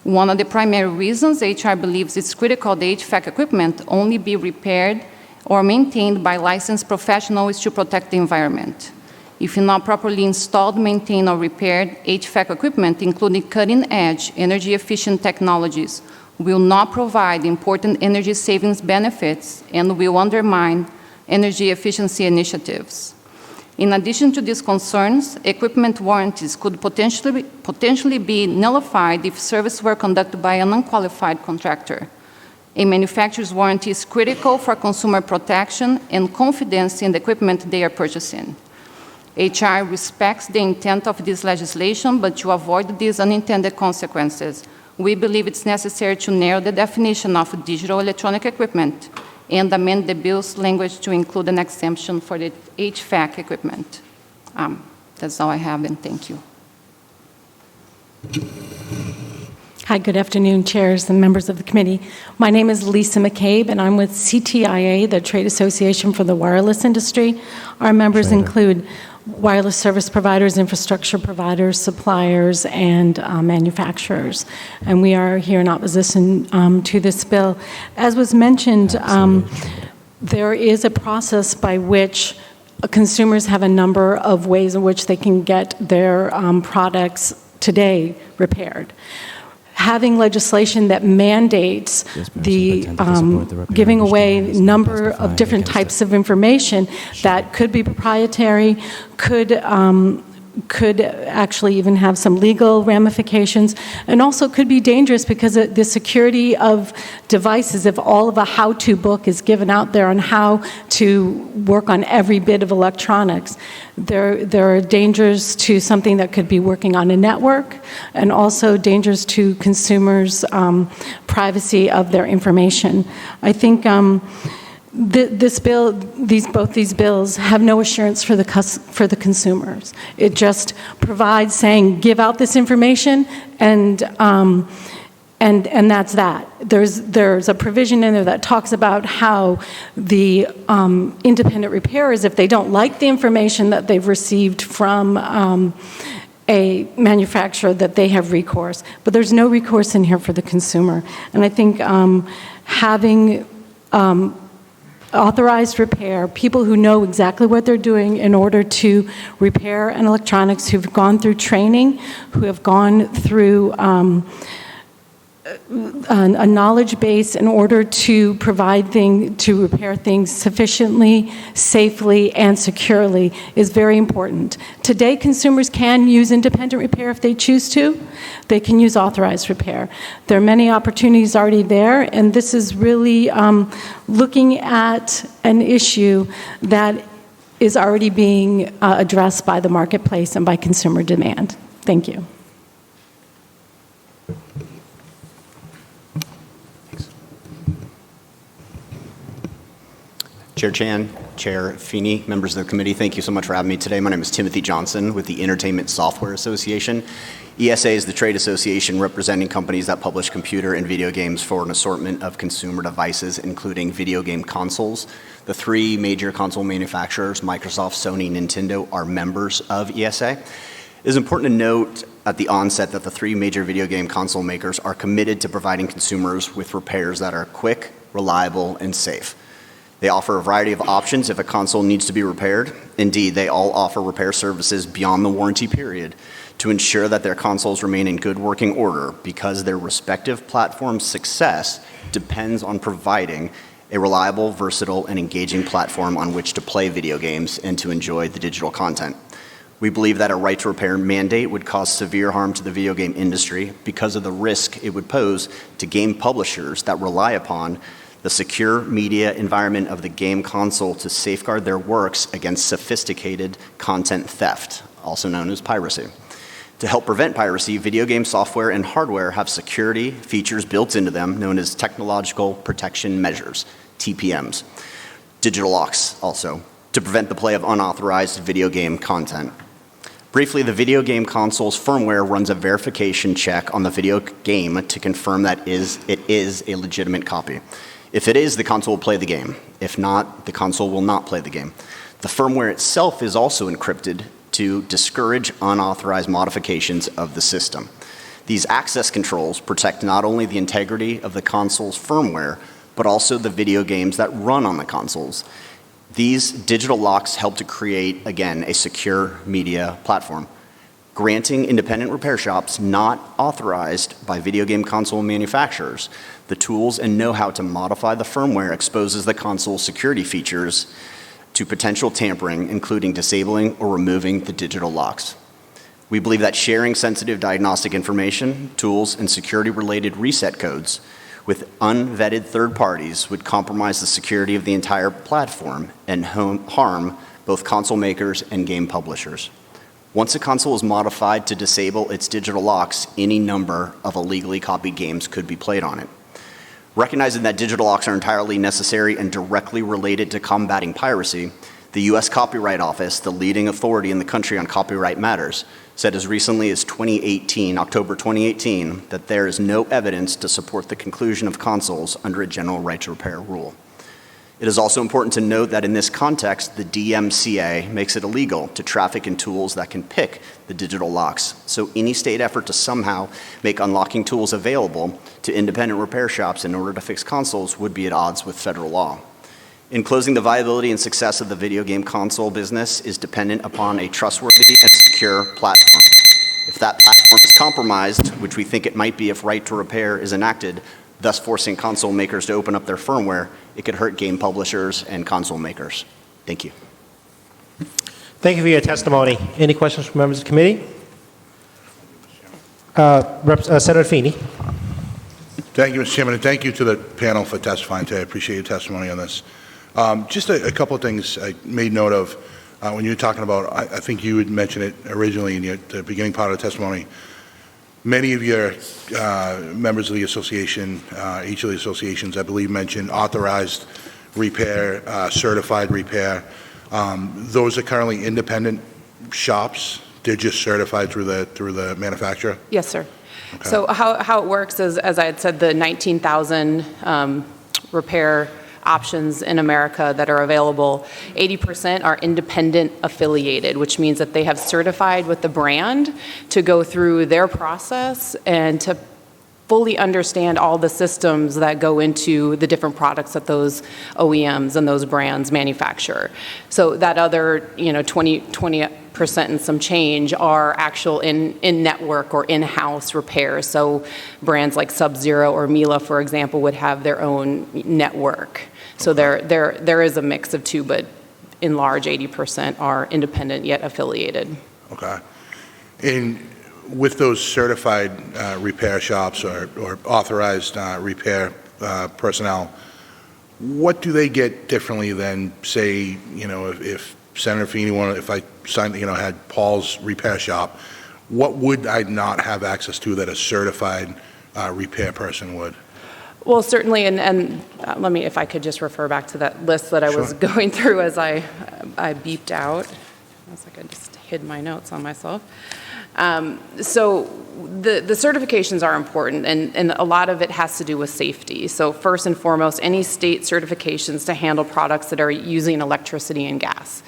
One of the primary reasons HR believes it's critical the HVAC equipment only be repaired or maintained by licensed professionals is to protect the environment. If not properly installed, maintained, or repaired, HVAC equipment, including cutting-edge, energy-efficient technologies, will not provide important energy savings benefits and will undermine energy efficiency initiatives. In addition to these concerns, equipment warranties could potentially be nullified if service were conducted by an unqualified contractor. A manufacturer's warranty is critical for consumer protection and confidence in the equipment they are purchasing. HR respects the intent of this legislation, but to avoid these unintended consequences, we believe it's necessary to narrow the definition of digital electronic equipment and amend the bill's language to include an exemption for the HVAC equipment. That's all I have, and thank you. Hi, good afternoon, chairs and members of the committee. My name is Lisa McCabe, and I'm with CTIA, the Trade Association for the Wireless Industry. Our members include wireless service providers, infrastructure providers, suppliers, and manufacturers. And we are here in opposition to this bill. As was mentioned, there is a process by which consumers have a number of ways in which they can get their products today repaired. Having legislation that mandates the giving away a number of different types of information that could be proprietary, could actually even have some legal ramifications, and also could be dangerous because of the security of devices. If all of a how-to book is given out there on how to work on every bit of electronics, there are dangers to something that could be working on a network, and also dangers to consumers' privacy of their information. I think this bill, both these bills, have no assurance for the consumers. It just provides saying, give out this information, and that's that. There's a provision in there that talks about how the independent repairers, if they don't like the information that they've received from a manufacturer, that they have recourse. But there's no recourse in here for the consumer. And I think having authorized repair, people who know exactly what they're doing in order to repair an electronics, who've gone through training, who have gone through a knowledge base in order to to repair things sufficiently, safely, and securely is very important. Today, consumers can use independent repair if they choose to. They can use authorized repair. There are many opportunities already there, and this is really looking at an issue that is already being addressed by the marketplace and by consumer demand. Thank you. Chair Chan, Chair Feeney, members of the committee, thank you so much for having me today. My name is Timothy Johnson with the Entertainment Software Association. ESA is the trade association representing companies that publish computer and video games for an assortment of consumer devices, including video game consoles. The three major console manufacturers, Microsoft, Sony, and Nintendo, are members of ESA. It is important to note at the onset that the three major video game console makers are committed to providing consumers with repairs that are quick, reliable, and safe. They offer a variety of options if a console needs to be repaired. Indeed, they all offer repair services beyond the warranty period to ensure that their consoles remain in good working order because their respective platform's success depends on providing a reliable, versatile, and engaging platform on which to play video games and to enjoy the digital content. We believe that a right to repair mandate would cause severe harm to the video game industry because of the risk it would pose to game publishers that rely upon the secure media environment of the game console to safeguard their works against sophisticated content theft, also known as piracy. To help prevent piracy, video game software and hardware have security features built into them known as technological protection measures, TPMs. Digital locks also, to prevent the play of unauthorized video game content. Briefly, the video game console's firmware runs a verification check on the video game to confirm that it is a legitimate copy. If it is, the console will play the game. If not, the console will not play the game. The firmware itself is also encrypted to discourage unauthorized modifications of the system. These access controls protect not only the integrity of the console's firmware, but also the video games that run on the consoles. These digital locks help to create, again, a secure media platform, granting independent repair shops not authorized by video game console manufacturers the tools and know-how to modify the firmware exposes the console's security features to potential tampering, including disabling or removing the digital locks. We believe that sharing sensitive diagnostic information, tools, and security-related reset codes with unvetted third parties would compromise the security of the entire platform and harm both console makers and game publishers. Once a console is modified to disable its digital locks, any number of illegally copied games could be played on it. Recognizing that digital locks are entirely necessary and directly related to combating piracy, the U.S. Copyright Office, the leading authority in the country on copyright matters, said as recently as October 2018, that there is no evidence to support the conclusion of consoles under a general right to repair rule. It is also important to note that in this context, the DMCA makes it illegal to traffic in tools that can pick the digital locks. So any state effort to somehow make unlocking tools available to independent repair shops in order to fix consoles would be at odds with federal law. In closing, the viability and success of the video game console business is dependent upon a trustworthy and secure platform. If that platform is compromised, which we think it might be if right to repair is enacted, thus forcing console makers to open up their firmware, it could hurt game publishers and console makers. Thank you. Thank you for your testimony. Any questions from members of the committee? Senator Feeney. Thank you, Mr. Chairman, and thank you to the panel for testifying today. I appreciate your testimony on this. Just a couple of things I made note of when you were talking about, I think you had mentioned it originally in the beginning part of the testimony. Many of your members of the association, each of the associations, I believe, mentioned authorized repair, certified repair. Those are currently independent shops. They're just certified through the manufacturer? Yes, sir. Okay. So how it works is, as I had said, the 19,000 repair options in America that are available, 80% are independent affiliated, which means that they have certified with the brand to go through their process and to fully understand all the systems that go into the different products that those OEMs and those brands manufacture. So that other, 20% and some change are actual in-network or in-house repairs. So brands like Sub-Zero or Miele, for example, would have their own network. So there is a mix of two, but in large, 80% are independent yet affiliated. Okay. And with those certified repair shops or authorized repair personnel, what do they get differently than, say, if Senator Feeney if I signed, had Paul's repair shop, what would I not have access to that a certified repair person would? Well, certainly, and let me, if I could just refer back to that list that I was going through as I beeped out. It's like I just hid my notes on myself. So the certifications are important, and a lot of it has to do with safety. So first and foremost, any state certifications to handle products that are using electricity and gas.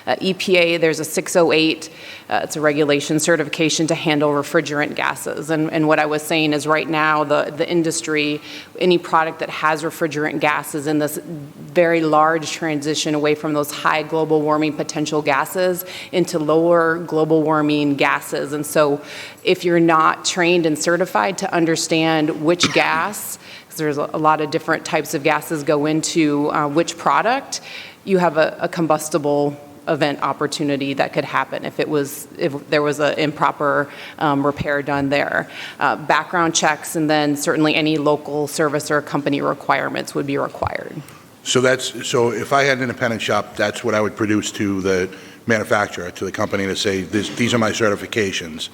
EPA, there's a 608, it's a regulation certification to handle refrigerant gases. And what I was saying is right now, the industry, any product that has refrigerant gases in this very large transition away from those high global warming potential gases into lower global warming gases And so if you're not trained and certified to understand which gas, because there's a lot of different types of gases go into which product, you have a combustible event opportunity that could happen if there was an improper repair done there. Background checks, and then certainly any local service or company requirements would be required. So if I had an independent shop, that's what I would produce to the manufacturer, to the company, to say, these are my certifications.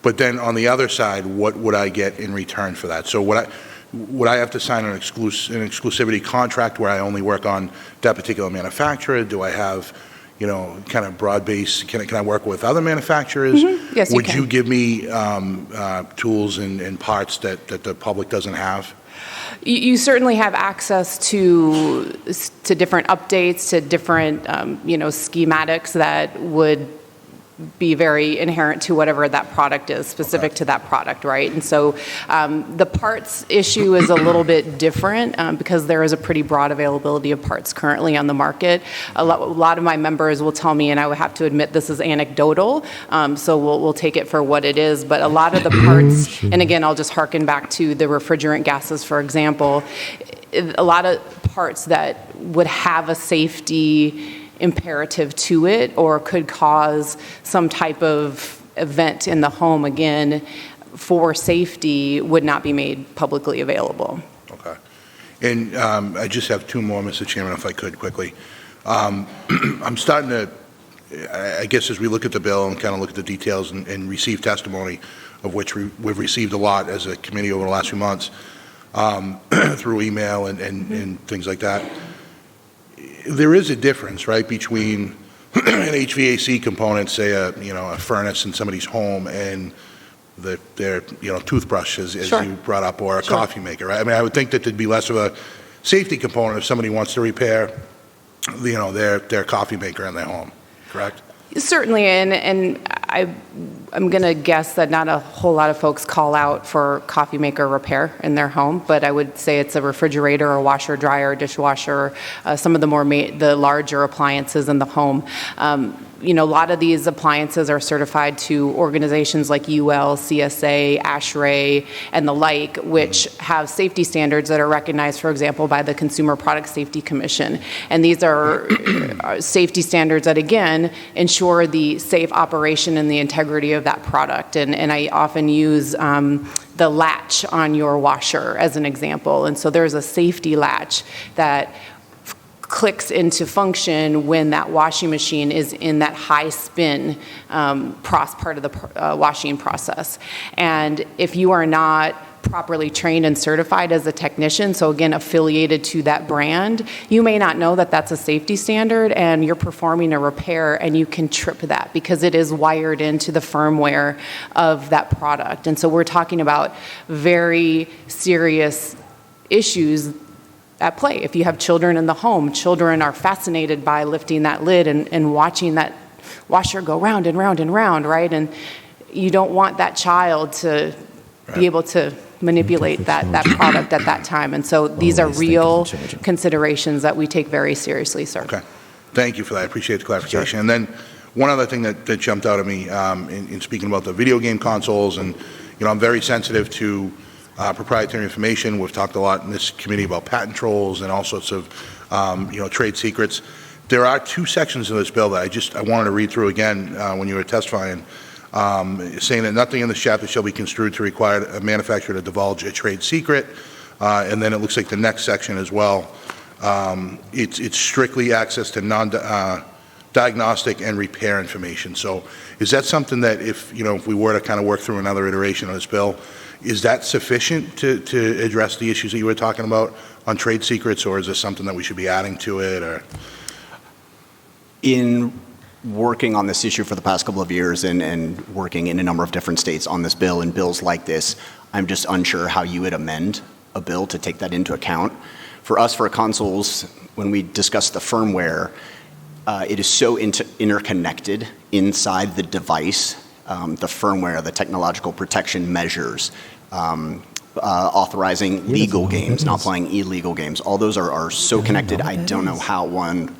But then on the other side, what would I get in return for that? So would I have to sign an exclusivity contract where I only work on that particular manufacturer? Do I have, kind of broad base? Can I work with other manufacturers? Mm-hmm. Yes, would you give me tools and parts that the public doesn't have? You certainly have access to different updates, to different schematics that would be very inherent to whatever that product is, specific to that product, right? And so the parts issue is a little bit different because there is a pretty broad availability of parts currently on the market. A lot of my members will tell me, and I would have to admit this is anecdotal, so we'll take it for what it is, but a lot of the parts, and again, I'll just harken back to the refrigerant gases, for example, a lot of parts that would have a safety imperative to it or could cause some type of event in the home, again, for safety, would not be made publicly available. Okay. And I just have two more, Mr. Chairman, if I could quickly. I'm starting to, I guess as we look at the bill and kind of look at the details and receive testimony, of which we've received a lot as a committee over the last few months, through email and things like that, there is a difference, right, between an HVAC component, say a furnace in somebody's home, and their toothbrush, as Sure. you brought up, or a Sure. coffee maker, right? I mean, I would think that there'd be less of a safety component if somebody wants to repair, their coffee maker in their home, correct? Certainly, and I'm going to guess that not a whole lot of folks call out for coffee maker repair in their home, but I would say it's a refrigerator, a washer, dryer, dishwasher, some of the larger appliances in the home. A lot of these appliances are certified to organizations like UL, CSA, ASHRAE, and the like, which have safety standards that are recognized, for example, by the Consumer Product Safety Commission. And these are safety standards that, again, ensure the safe operation and the integrity of that product. And I often use the latch on your washer as an example. And so there's a safety latch that clicks into function when that washing machine is in that high spin part of the washing process. And if you are not properly trained and certified as a technician, so again, affiliated to that brand, you may not know that that's a safety standard and you're performing a repair and you can trip that because it is wired into the firmware of that product. And so we're talking about very serious issues at play. If you have children in the home, children are fascinated by lifting that lid and watching that washer go round and round and round, right? And you don't want that child to be able to manipulate that product at that time. And so these are real considerations that we take very seriously, sir. Okay. Thank you for that. I appreciate the clarification. Sure. And then one other thing that jumped out at me in speaking about the video game consoles, and I'm very sensitive to proprietary information. We've talked a lot in this committee about patent trolls and all sorts of, trade secrets. There are two sections of this bill that I wanted to read through again when you were testifying, saying that nothing in this chapter shall be construed to require a manufacturer to divulge a trade secret. And then it looks like the next section as well. It's strictly access to diagnostic and repair information. So is that something that if we were to kind of work through another iteration of this bill, is that sufficient to address the issues that you were talking about on trade secrets, or is this something that we should be adding to it? Or in working on this issue for the past couple of years and working in a number of different states on this bill and bills like this, I'm just unsure how you would amend a bill to take that into account. For us, for consoles, when we discuss the firmware, it is so interconnected inside the device, the firmware, the technological protection measures, authorizing legal games, not playing illegal games. All those are so connected, I don't know how one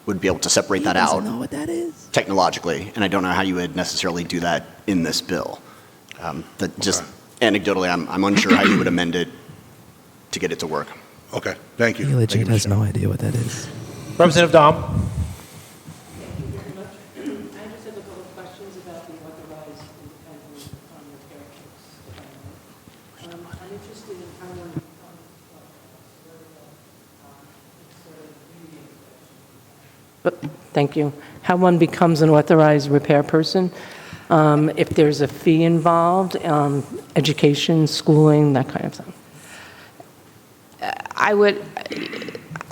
would be able to separate that out. I don't know what that is. Technologically, and I don't know how you would necessarily do that in this bill. Just anecdotally, I'm unsure how you would amend it to get it to work. Okay, thank you. He legit has no idea what that is. Representative Dom. Thank you. How one becomes an authorized repair person, if there's a fee involved, education, schooling, that kind of thing.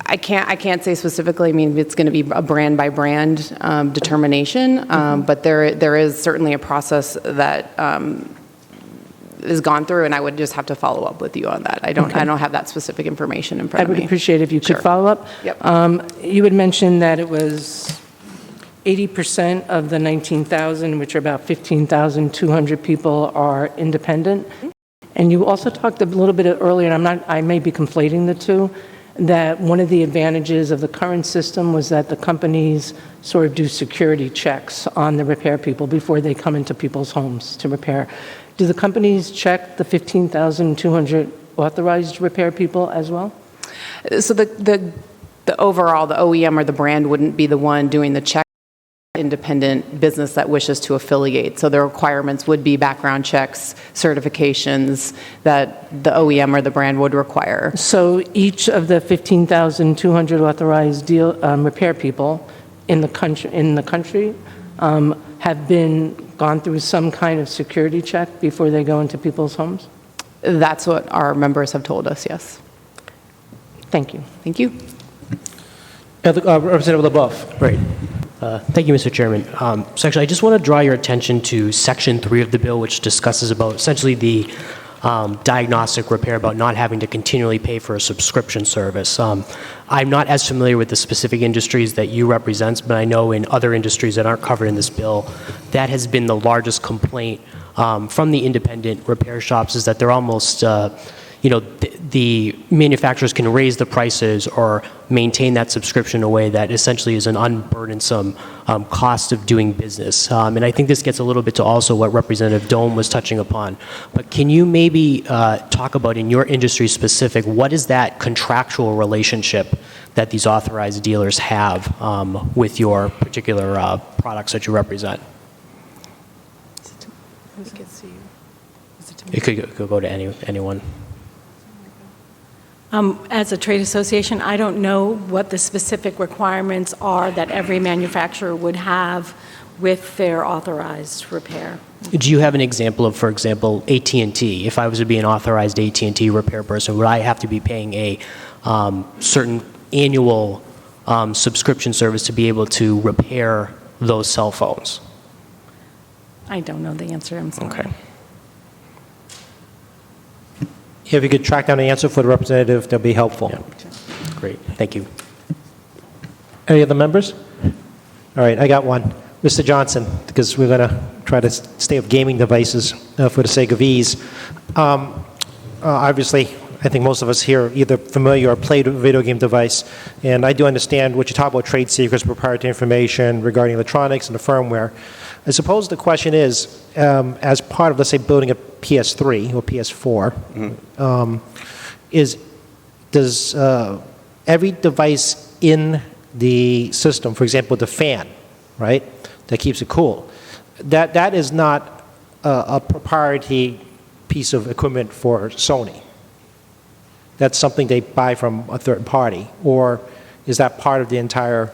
I can't say specifically. I mean, it's going to be a brand by brand determination, but there is certainly a process that is gone through, and I would just have to follow up with you on that. I don't have that specific information in front of me. I would appreciate if you could follow up. Yep. You had mentioned that it was 80% of the 19,000, which are about 15,200 people, are independent. And you also talked a little bit earlier, and I may be conflating the two, that one of the advantages of the current system was that the companies sort of do security checks on the repair people before they come into people's homes to repair. Do the companies check the 15,200 authorized repair people as well? So the overall, the OEM or the brand wouldn't be the one doing the check. Independent business that wishes to affiliate. So the requirements would be background checks, certifications that the OEM or the brand would require. So each of the 15,200 authorized repair people in the country have gone through some kind of security check before they go into people's homes? That's what our members have told us, yes. Thank you. Thank you. Representative LaBeouf. Right. Thank you, Mr. Chairman. So actually, I just want to draw your attention to Section 3 of the bill, which discusses about essentially the diagnostic repair, about not having to continually pay for a subscription service. I'm not as familiar with the specific industries that you represent, but I know in other industries that aren't covered in this bill, that has been the largest complaint from the independent repair shops, is that they're almost the manufacturers can raise the prices or maintain that subscription in a way that essentially is an unburdensome cost of doing business. And I think this gets a little bit to also what Representative Dome was touching upon. But can you maybe talk about, in your industry specific, what is that contractual relationship that these authorized dealers have with your particular products that you represent? It could go to anyone. As a trade association, I don't know what the specific requirements are that every manufacturer would have with their authorized repair. Do you have an example of, for example, AT&T? If I was to be an authorized AT&T repair person, would I have to be paying a certain annual subscription service to be able to repair those cell phones? I don't know the answer, I'm sorry. Okay. If you could track down the answer for the representative, that'd be helpful. Yeah. Great, thank you. Any other members? All right, I got one. Mr. Johnson, because we're going to try to stay off gaming devices for the sake of ease. Obviously, I think most of us here are either familiar or played with a video game device, and I do understand what you talk about, trade secrets, proprietary information regarding electronics and the firmware. I suppose the question is, as part of, let's say, building a PS3 or PS4, does every device in the system, for example, the fan, right, that keeps it cool, that is not a proprietary piece of equipment for Sony? That's something they buy from a third party, or is that part of the entire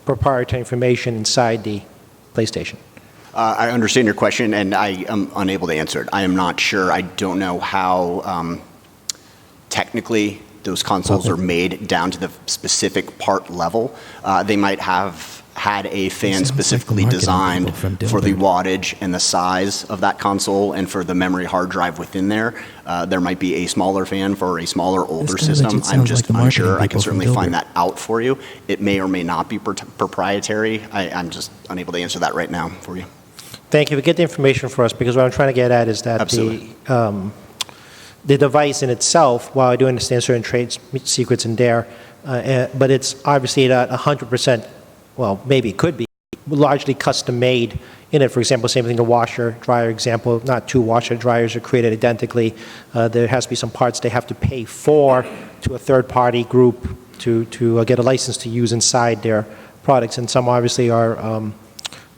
proprietary information inside the PlayStation? I understand your question, and I am unable to answer it. I am not sure. I don't know how technically those consoles are made down to the specific part level. They might have had a fan specifically designed for the wattage and the size of that console and for the memory hard drive within there. There might be a smaller fan for a smaller, older system. I'm just unsure. I can certainly find that out for you. It may or may not be proprietary. I'm just unable to answer that right now for you. Thank you. Get the information for us, because what I'm trying to get at is that the device in itself, while I do understand certain trade secrets in there, but it's obviously not 100%, well, maybe it could be, largely custom made in it. For example, same thing, the washer dryer example, not two washer dryers are created identically. There has to be some parts they have to pay for to a third party group to get a license to use inside their products, and some obviously are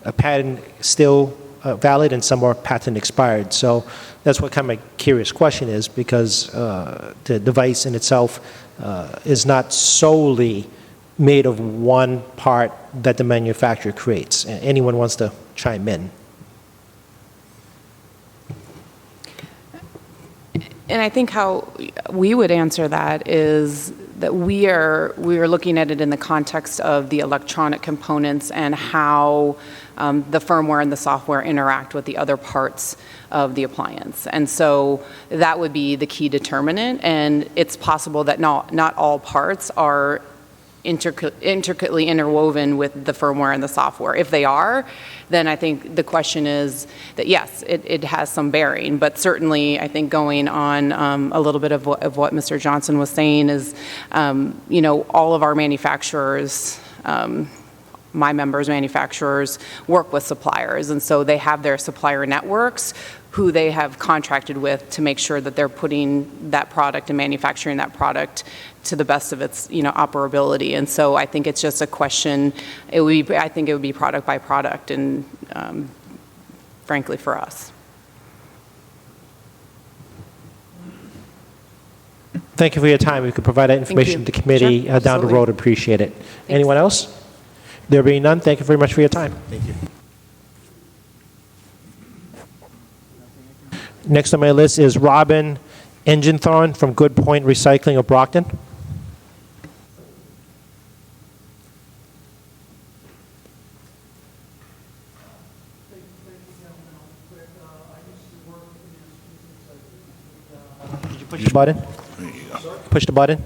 a patent still valid and some are patent expired. So that's what kind of my curious question is, because the device in itself is not solely made of one part that the manufacturer creates. Anyone wants to chime in? And I think how we would answer that is that we are looking at it in the context of the electronic components and how the firmware and the software interact with the other parts of the appliance. And so that would be the key determinant. And it's possible that not all parts are intricately interwoven with the firmware and the software. If they are, then I think the question is that yes, it has some bearing, but certainly I think going on a little bit of what Mr. Johnson was saying is, all of our manufacturers, my members' manufacturers work with suppliers, and so they have their supplier networks who they have contracted with to make sure that they're putting that product and manufacturing that product to the best of its operability. And so I think it's just a question. I think it would be product by product, and frankly for us. Thank you for your time. We could provide that information to the committee Sure, down the road. Appreciate it. Anyone else? There being none, thank you very much for your time. Thank you. Next on my list is Robin Engenthorn from Good Point Recycling of Brockton. Did you push the button? Push the button.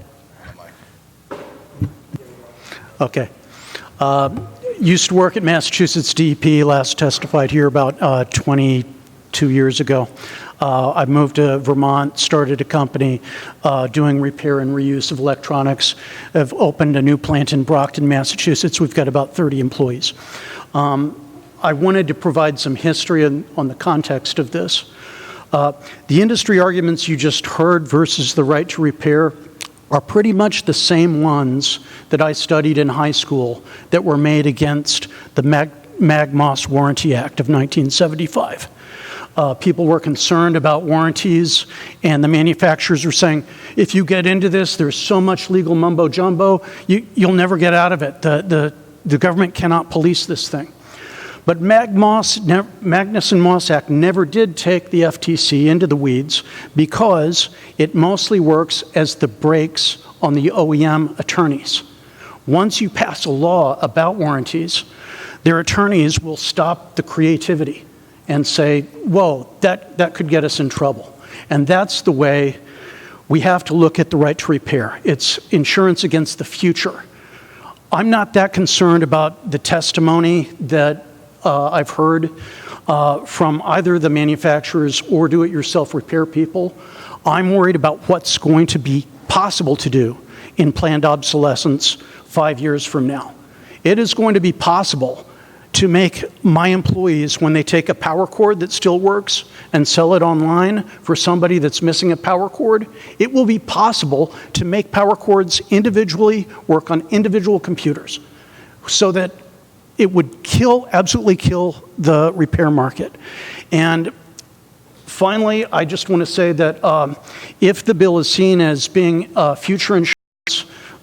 Okay. Used to work at Massachusetts DEP, last testified here about 22 years ago. I moved to Vermont, started a company doing repair and reuse of electronics. I've opened a new plant in Brockton, Massachusetts. We've got about 30 employees. I wanted to provide some history on the context of this. The industry arguments you just heard versus the right to repair are pretty much the same ones that I studied in high school that were made against the Mag-Moss Warranty Act of 1975. People were concerned about warranties, and the manufacturers were saying, if you get into this, there's so much legal mumbo-jumbo, you'll never get out of it. The government cannot police this thing. But Magnuson-Moss Act never did take the FTC into the weeds because it mostly works as the brakes on the OEM attorneys. Once you pass a law about warranties, their attorneys will stop the creativity and say, whoa, that could get us in trouble. And that's the way we have to look at the right to repair. It's insurance against the future. I'm not that concerned about the testimony that I've heard from either the manufacturers or do-it-yourself repair people. I'm worried about what's going to be possible to do in planned obsolescence 5 years from now. It is going to be possible to make my employees, when they take a power cord that still works and sell it online for somebody that's missing a power cord, it will be possible to make power cords individually work on individual computers so that it would absolutely kill the repair market. And finally, I just want to say that if the bill is seen as being future insurance,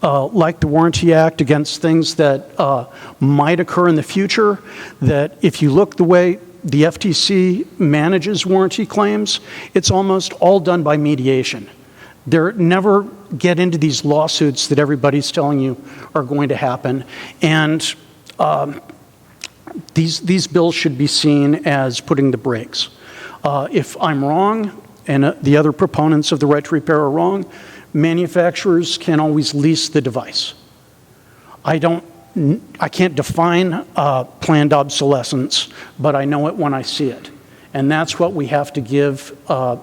like the Warranty Act, against things that might occur in the future, that if you look the way the FTC manages warranty claims, it's almost all done by mediation. They never get into these lawsuits that everybody's telling you are going to happen. And these bills should be seen as putting the brakes. If I'm wrong, and the other proponents of the right to repair are wrong, manufacturers can always lease the device. I can't define planned obsolescence, but I know it when I see it. And that's what we have to give the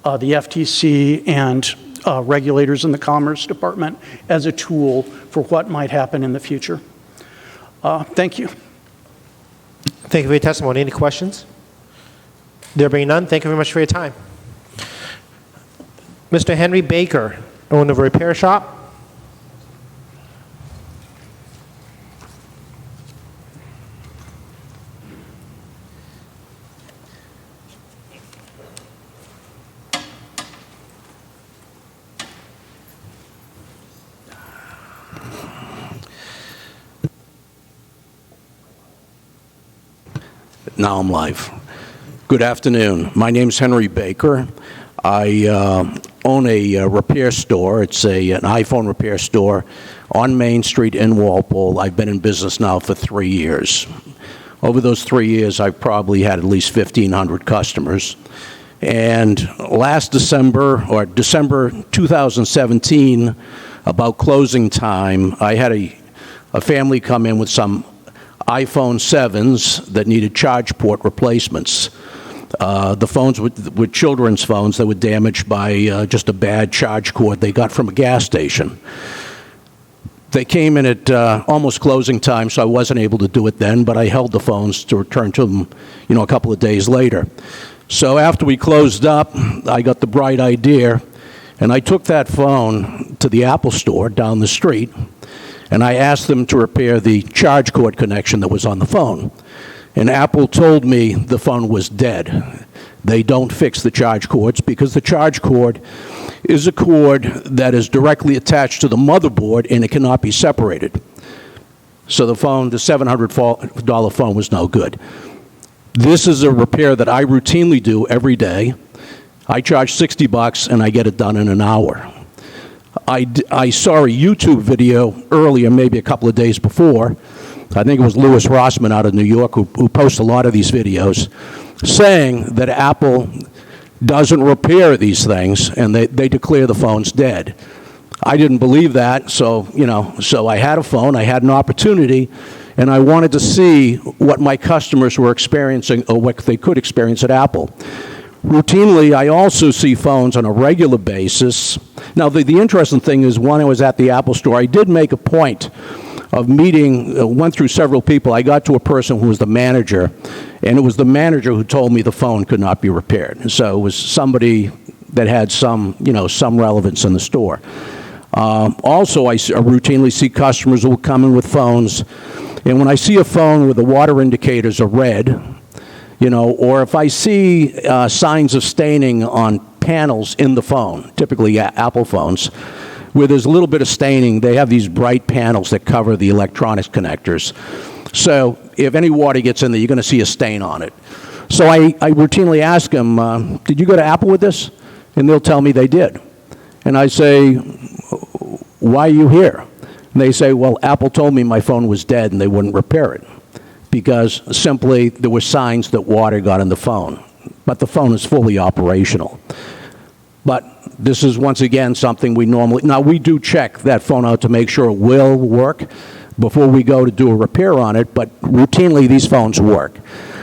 FTC and regulators in the Commerce Department as a tool for what might happen in the future. Thank you. Thank you for your testimony. Any questions? There being none, thank you very much for your time. Mr. Henry Baker, owner of a repair shop. Now I'm live. Good afternoon. My name's Henry Baker. I own a repair store. It's an iPhone repair store on Main Street in Walpole. I've been in business now for 3 years. Over those 3 years, I've probably had at least 1,500 customers. And last December, or December 2017, about closing time, I had a family come in with some iPhone 7s that needed charge port replacements. The phones were children's phones that were damaged by just a bad charge cord they got from a gas station. They came in at almost closing time, so I wasn't able to do it then, but I held the phones to return to them, a couple of days later. So after we closed up, I got the bright idea, and I took that phone to the Apple store down the street, and I asked them to repair the charge cord connection that was on the phone. And Apple told me the phone was dead. They don't fix the charge cords because the charge cord is a cord that is directly attached to the motherboard and it cannot be separated. So the $700 phone was no good. This is a repair that I routinely do every day. I charge $60 and I get it done in an hour. I saw a YouTube video earlier, maybe a couple of days before. I think it was Louis Rossman out of New York who posts a lot of these videos, saying that Apple doesn't repair these things and they declare the phone's dead. I didn't believe that, so I had a phone, I had an opportunity, and I wanted to see what my customers were experiencing or what they could experience at Apple. Routinely, I also see phones on a regular basis. Now, the interesting thing is when I was at the Apple store, I did make a point of meeting, went through several people. I got to a person who was the manager, and it was the manager who told me the phone could not be repaired. So it was somebody that had some relevance in the store. Also, I routinely see customers who will come in with phones, and when I see a phone where the water indicators are red, or if I see signs of staining on panels in the phone, typically Apple phones, where there's a little bit of staining, they have these bright panels that cover the electronics connectors. So if any water gets in there, you're going to see a stain on it. So I routinely ask them, did you go to Apple with this? And they'll tell me they did. And I say, why are you here? And they say, well, Apple told me my phone was dead and they wouldn't repair it, because simply there were signs that water got in the phone. But the phone is fully operational. But this is, once again, something we do check that phone out to make sure it will work before we go to do a repair on it, but routinely these phones work.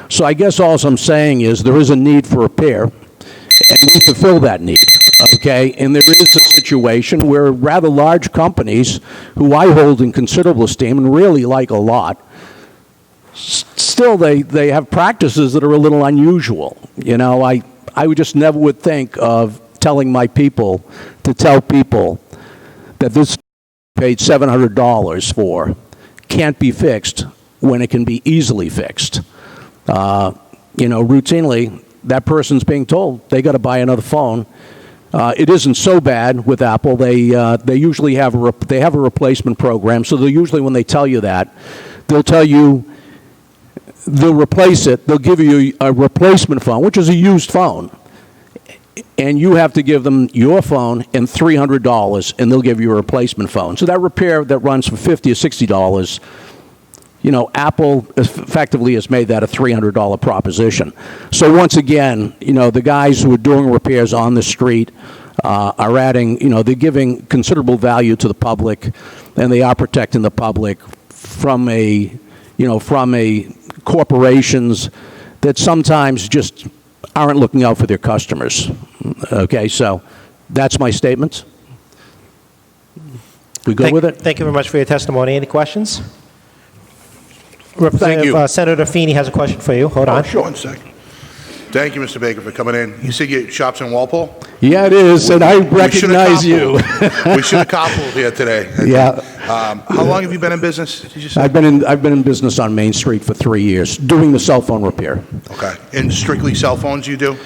So I guess all I'm saying is there is a need for repair, and we fulfill that need, okay? And there is a situation where rather large companies, who I hold in considerable esteem and really like a lot, still they have practices that are a little unusual. I would just never would think of telling my people to tell people that this paid $700 for can't be fixed when it can be easily fixed. Routinely that person's being told they got to buy another phone. It isn't so bad with Apple. They usually have a replacement program. So usually when they tell you that, they'll tell you they'll replace it. They'll give you a replacement phone, which is a used phone. And you have to give them your phone and $300, and they'll give you a replacement phone. So that repair that runs for $50 or $60, Apple effectively has made that a $300 proposition. So once again, the guys who are doing repairs on the street are adding, they're giving considerable value to the public, and they are protecting the public from corporations that sometimes just aren't looking out for their customers. Okay, so That's my statement. We good with it? Thank you very much for your testimony. Any questions? Thank Representative you. Senator Feeney has a question for you. Hold on. Sure, 1 second. Thank you, Mr. Baker, for coming in. You said your shop's in Walpole? Yeah, it is, and I We recognize you. We should have carpooled here today. Yeah. How long have you been in business, did you say? I've been in business on Main Street for 3 years, doing the cell phone repair. Okay. And strictly cell phones you do?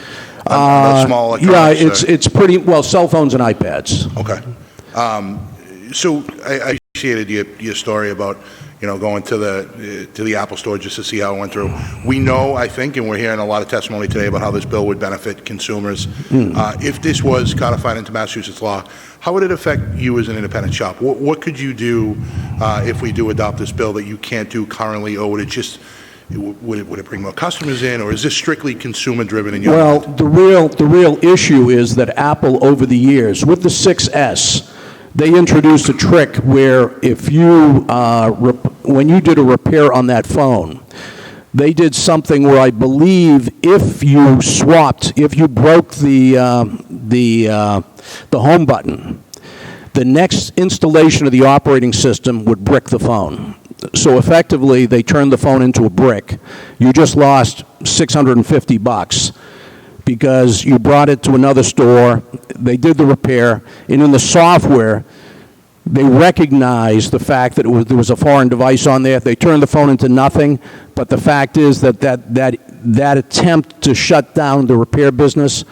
Not small Yeah, electronics? it's pretty, well, cell phones and iPads. Okay. So I appreciated your story about, going to the Apple store just to see how it went through. We know, I think, and we're hearing a lot of testimony today about how this bill would benefit consumers. If this was codified into Massachusetts law, how would it affect you as an independent shop? What could you do if we do adopt this bill that you can't do currently, or would it just would it bring more customers in, or is this strictly consumer driven in your Well, mind? the real issue is that Apple, over the years, with the 6S, they introduced a trick where if you, when you did a repair on that phone, they did something where I believe if you broke the home button, the next installation of the operating system would brick the phone. So effectively, they turned the phone into a brick. You just lost $650 because you brought it to another store, they did the repair, and in the software, they recognized the fact that there was a foreign device on there. They turned the phone into nothing, but the fact is that attempt to shut down the repair business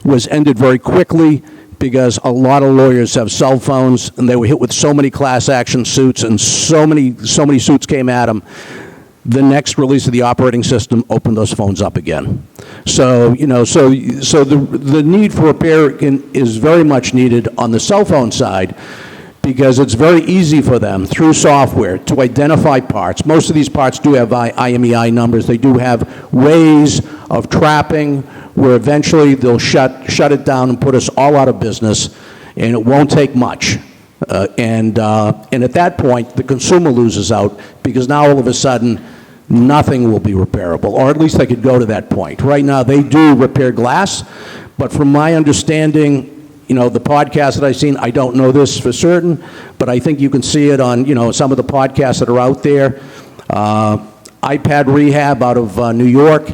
was ended very quickly because a lot of lawyers have cell phones, and they were hit with so many class action suits, and so many suits came at them. The next release of the operating system opened those phones up again. So, the need for repair is very much needed on the cell phone side, because it's very easy for them through software to identify parts. Most of these parts do have IMEI numbers. They do have ways of trapping where eventually they'll shut it down and put us all out of business, and it won't take much. And at that point, the consumer loses out, because now all of a sudden, nothing will be repairable, or at least they could go to that point. Right now, they do repair glass, but from my understanding, the podcast that I've seen, I don't know this for certain, but I think you can see it on, some of the podcasts that are out there. iPad Rehab out of New York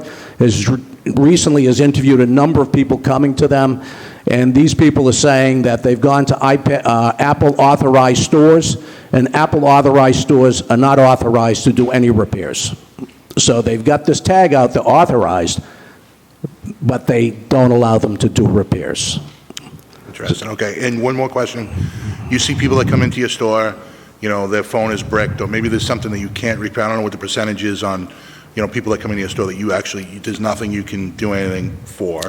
recently has interviewed a number of people coming to them, and these people are saying that they've gone to Apple authorized stores, and Apple authorized stores are not authorized to do any repairs. So they've got this tag out, they're authorized, but they don't allow them to do repairs. Interesting. Okay. And one more question. You see people that come into your store, their phone is bricked, or maybe there's something that you can't repair. I don't know what the percentage is on, people that come into your store that there's nothing you can do anything for.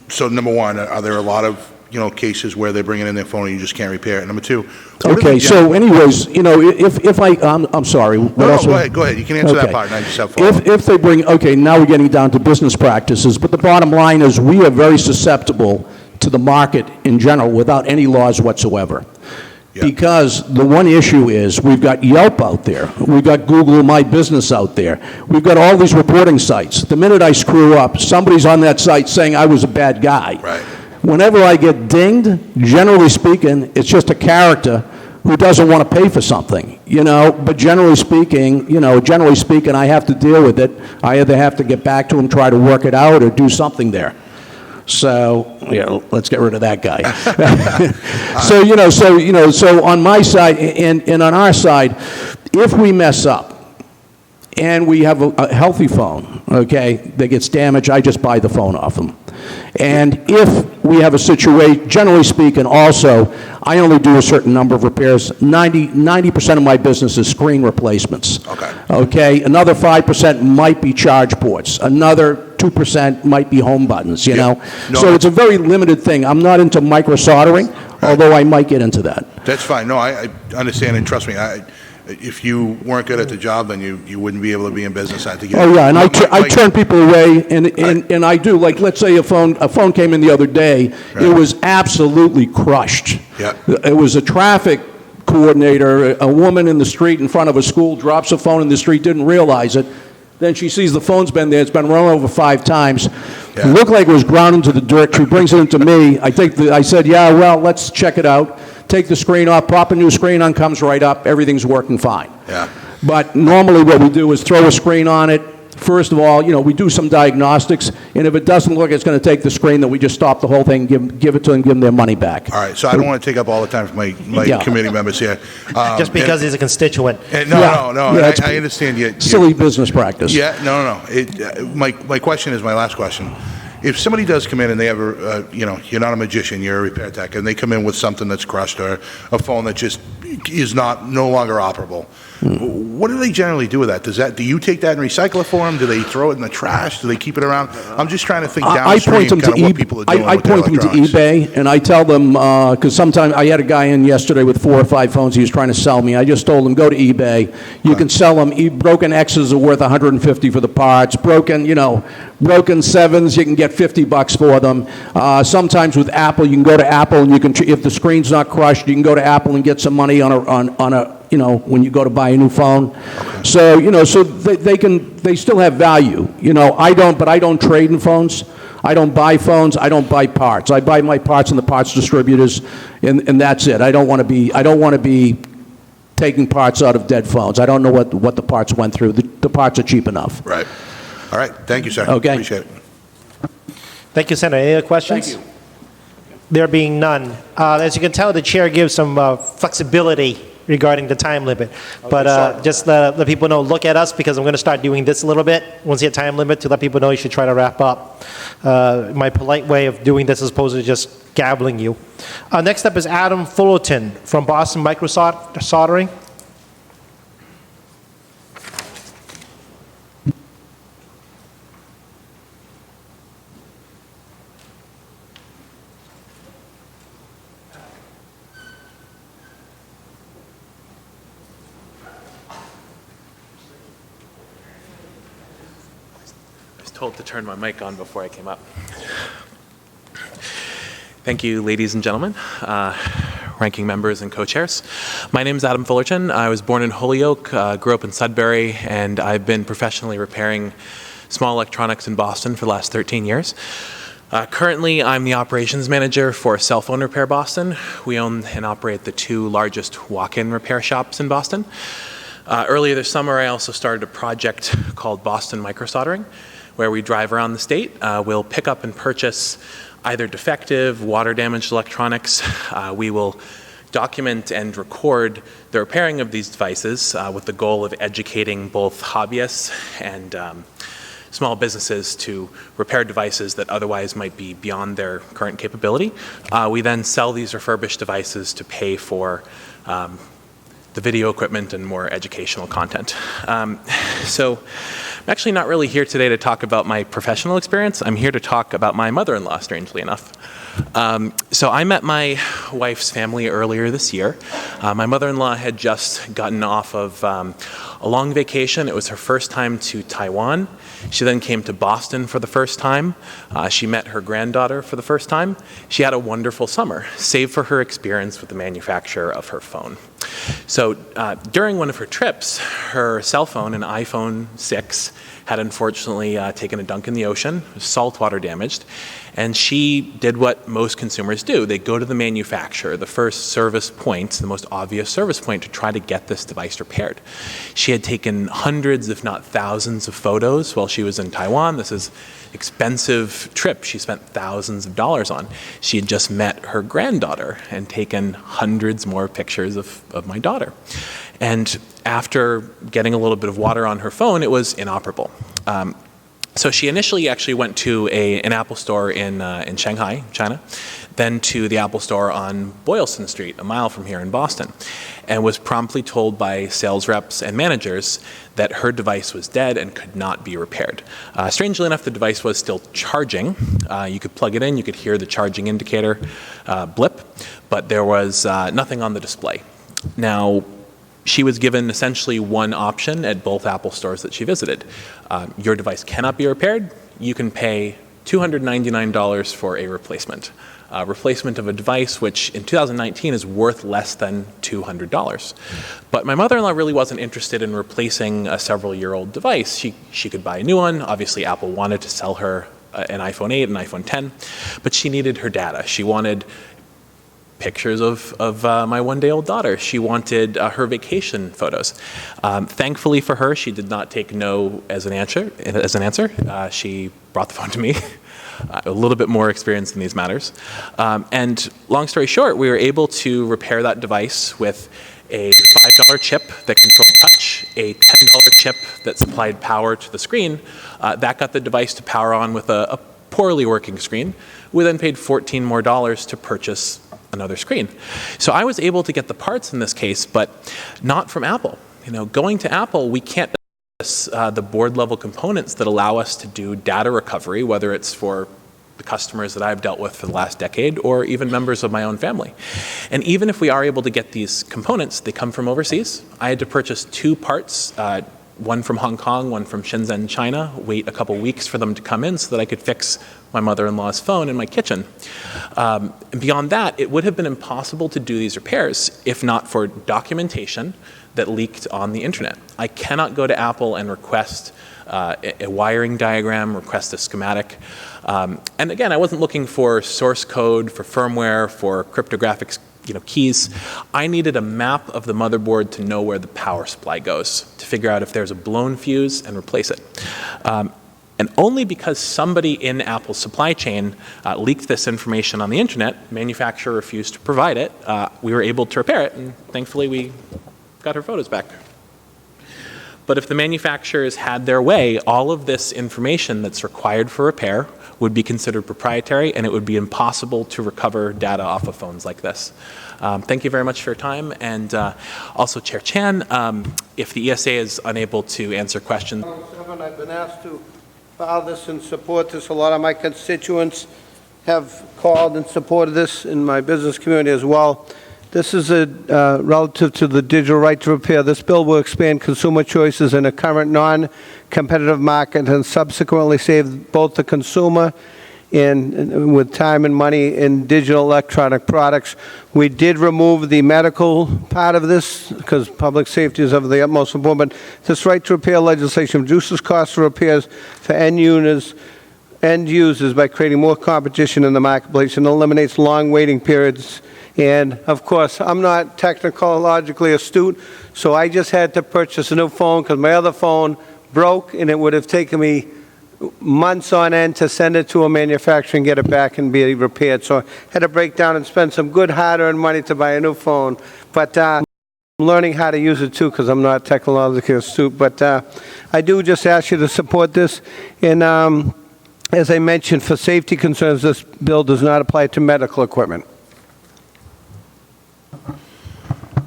So number one, are there a lot of, cases where they're bringing in their phone and you just can't repair it? Number two. Okay. So anyways, if I'm sorry. No, go ahead. You can answer that part, and I just have If they bring, now we're getting down to business practices, but the bottom line is we are very susceptible to the market in general without any laws whatsoever. Yeah. Because the one issue is we've got Yelp out there, we've got Google My Business out there, we've got all these reporting sites. The minute I screw up, somebody's on that site saying I was a bad guy. Right. Whenever I get dinged, generally speaking, it's just a character who doesn't want to pay for something, but generally speaking, I have to deal with it. I either have to get back to him, try to work it out, or do something there. So, let's get rid of that guy. So on my side and on our side, if we mess up and we have a healthy phone, that gets damaged, I just buy the phone off them. And if we have a situation, generally speaking, also, I only do a certain number of repairs. 90% of my business is screen replacements. Okay. Another 5% might be charge ports. Another 2% might be home buttons, know? So it's a very limited thing. I'm not into micro soldering, although I might get into that. That's fine. No, I understand, and trust me, if you weren't good at the job, then you wouldn't be able to be in business. I turn people away, and I do. Like, let's say a phone came in the other day. Right. It was absolutely crushed. Yeah. It was a traffic coordinator, a woman in the street in front of a school drops a phone in the street, didn't realize it. Then she sees the phone's been there. It's been run over 5 times. It looked like it was ground into the dirt. She brings it into me. I said, yeah, well, let's check it out. Take the screen off. Pop a new screen on. Comes right up. Everything's working fine. Yeah. But normally what we do is throw a screen on it. First of all, we do some diagnostics, and if it doesn't look it's going to take the screen, then we just stop the whole thing, give it to them, give them their money back. All right, so I don't want to take up all the time from my committee members here. Just because he's a constituent. No, I understand you. Silly business practice. Yeah, no. My question is my last question. If somebody does come in and they have you're not a magician, you're a repair tech, and they come in with something that's crushed or a phone that just is no longer operable, what do they generally do with that? Do you take that and recycle it for them? Do they throw it in the trash? Do they keep it around? I'm just trying to think downstream what people are doing I point them to eBay, and I tell them, because sometimes I had a guy in yesterday with 4 or 5 phones he was trying to sell me. I just told him, go to eBay. You can sell them. Broken X's are worth $150 for the parts. Broken 7s, you can get $50 for them. Sometimes with Apple, you can go to Apple, and you can, if the screen's not crushed, you can go to Apple and get some money on a when you go to buy a new phone. So, so they still have value. I don't trade in phones. I don't buy phones. I don't buy parts. I buy my parts in the parts distributors, and that's it. I don't want to be taking parts out of dead phones. I don't know what the parts went through. The parts are cheap enough. Right. All right. Thank you, sir. Okay. Appreciate it. Thank you, Senator. Any other questions? Thank you. There being none. As you can tell, the chair gives some flexibility regarding the time limit. But just let people know, look at us, because I'm going to start doing this a little bit once you hit time limit to let people know you should try to wrap up. My polite way of doing this as opposed to just gabbling you. Next up is Adam Fullerton from Boston Microsoldering. Told to turn my mic on before I came up. Thank you, ladies and gentlemen, ranking members and co-chairs. My name is Adam Fullerton. I was born in Holyoke, grew up in Sudbury, and I've been professionally repairing small electronics in Boston for the last 13 years. Currently, I'm the operations manager for Cell Phone Repair Boston. We own and operate the 2 largest walk-in repair shops in Boston. Earlier this summer, I also started a project called Boston Microsoldering, where we drive around the state. We'll pick up and purchase either defective, water-damaged electronics. We will document and record the repairing of these devices with the goal of educating both hobbyists and small businesses to repair devices that otherwise might be beyond their current capability. We then sell these refurbished devices to pay for the video equipment and more educational content. So I'm actually not really here today to talk about my professional experience. I'm here to talk about my mother-in-law, strangely enough. So I met my wife's family earlier this year. My mother-in-law had just gotten off of a long vacation. It was her first time to Taiwan. She then came to Boston for the first time. She met her granddaughter for the first time. She had a wonderful summer, save for her experience with the manufacturer of her phone. So during one of her trips, her cell phone, an iPhone 6, had unfortunately taken a dunk in the ocean, saltwater damaged, and she did what most consumers do. They go to the manufacturer, the first service point, the most obvious service point, to try to get this device repaired. She had taken hundreds, if not thousands, of photos while she was in Taiwan. This is expensive trip she spent thousands of dollars on. She had just met her granddaughter and taken hundreds more pictures of my daughter. And after getting a little bit of water on her phone, it was inoperable. So she initially actually went to an Apple store in Shanghai, China, then to the Apple store on Boylston Street, a mile from here in Boston, and was promptly told by sales reps and managers that her device was dead and could not be repaired. Strangely enough, the device was still charging. You could plug it in, you could hear the charging indicator blip, but there was nothing on the display. Now, she was given essentially one option at both Apple stores that she visited. Your device cannot be repaired. You can pay $299 for a replacement. replacement of a device which in 2019 is worth less than $200. But my mother-in-law really wasn't interested in replacing a several-year-old device. She could buy a new one. Obviously, Apple wanted to sell her an iPhone 8, an iPhone 10, but she needed her data. She wanted pictures of my one-day-old daughter. She wanted her vacation photos. Thankfully for her, she did not take no as an answer. She brought the phone to me. A little bit more experience in these matters. And long story short, we were able to repair that device with a $5 chip that controlled touch, a $10 chip that supplied power to the screen. That got the device to power on with a poorly working screen. We then paid $14 more to purchase another screen. So I was able to get the parts in this case, but not from Apple. Going to Apple, we can't the board level components that allow us to do data recovery, whether it's for the customers that I've dealt with for the last decade or even members of my own family. And even if we are able to get these components, they come from overseas. I had to purchase 2 parts, one from Hong Kong, one from Shenzhen, China, wait a couple weeks for them to come in so that I could fix my mother-in-law's phone in my kitchen. And beyond that, it would have been impossible to do these repairs if not for documentation that leaked on the internet. I cannot go to Apple and request a wiring diagram, request a schematic. And again, I wasn't looking for source code, for firmware, for cryptographic keys. I needed a map of the motherboard to know where the power supply goes, to figure out if there's a blown fuse and replace it. And only because somebody in Apple's supply chain leaked this information on the internet, manufacturer refused to provide it, we were able to repair it, and thankfully we got her photos back. But if the manufacturers had their way, all of this information that's required for repair would be considered proprietary, and it would be impossible to recover data off of phones like this. Thank you very much for your time, and also Chair Chan, if the ESA is unable to answer questions. I've been asked to file this and support this. A lot of my constituents have called and supported this in my business community as well. This is relative to the digital right to repair. This bill will expand consumer choices in a current non-competitive market and subsequently save both the consumer and with time and money in digital electronic products. We did remove the medical part of this because public safety is of the utmost importance. But this right to repair legislation reduces costs of repairs for end users by creating more competition in the marketplace and eliminates long waiting periods. And of course, I'm not technologically astute, so I just had to purchase a new phone because my other phone broke, and it would have taken me months on end to send it to a manufacturer and get it back and be repaired. So I had to break down and spend some good hard-earned money to buy a new phone. But I'm learning how to use it too because I'm not technologically astute. But I do just ask you to support this. And as I mentioned, for safety concerns, this bill does not apply to medical equipment.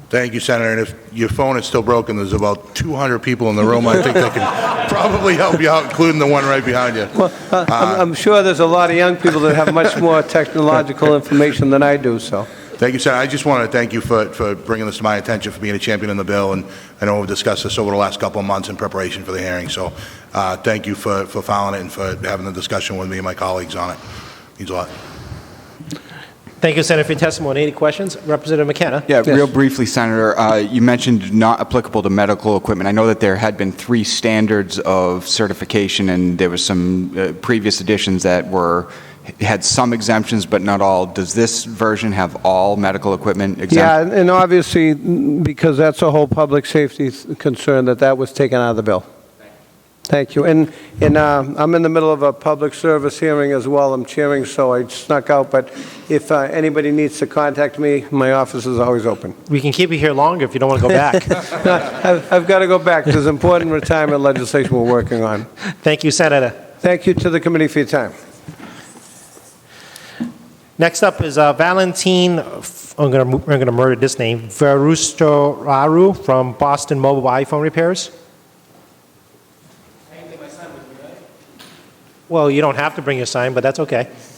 Thank you, Senator. And if your phone is still broken, there's about 200 people in the room. I think they can probably help you out, including the one right behind you. Well, I'm sure there's a lot of young people that have much more technological information than I do. So, thank you, Senator. I just want to thank you for bringing this to my attention, for being a champion in the bill. And I know we've discussed this over the last couple of months in preparation for the hearing. So thank you for filing it and for having the discussion with me and my colleagues on it. It means a lot. Thank you, Senator, for your testimony. Any questions? Representative McKenna. Yeah, real briefly, Senator, you mentioned not applicable to medical equipment. I know that there had been 3 standards of certification, and there was some previous editions that had some exemptions, but not all. Does this version have all medical equipment exempt? yeah, and obviously, because that's a whole public safety concern, that was taken out of the bill. Thank you. And I'm in the middle of a public service hearing as well. I'm chairing, so I snuck out. But if anybody needs to contact me, my office is always open. We can keep you here longer if you don't want to go back. I've got to go back. There's important retirement legislation we're working on. Thank you, Senator. Thank you to the committee for your time. Next up is Valentin, I'm going to murder this name, Verustoraru from Boston Mobile iPhone Repairs. Well, you don't have to bring your sign, but that's okay.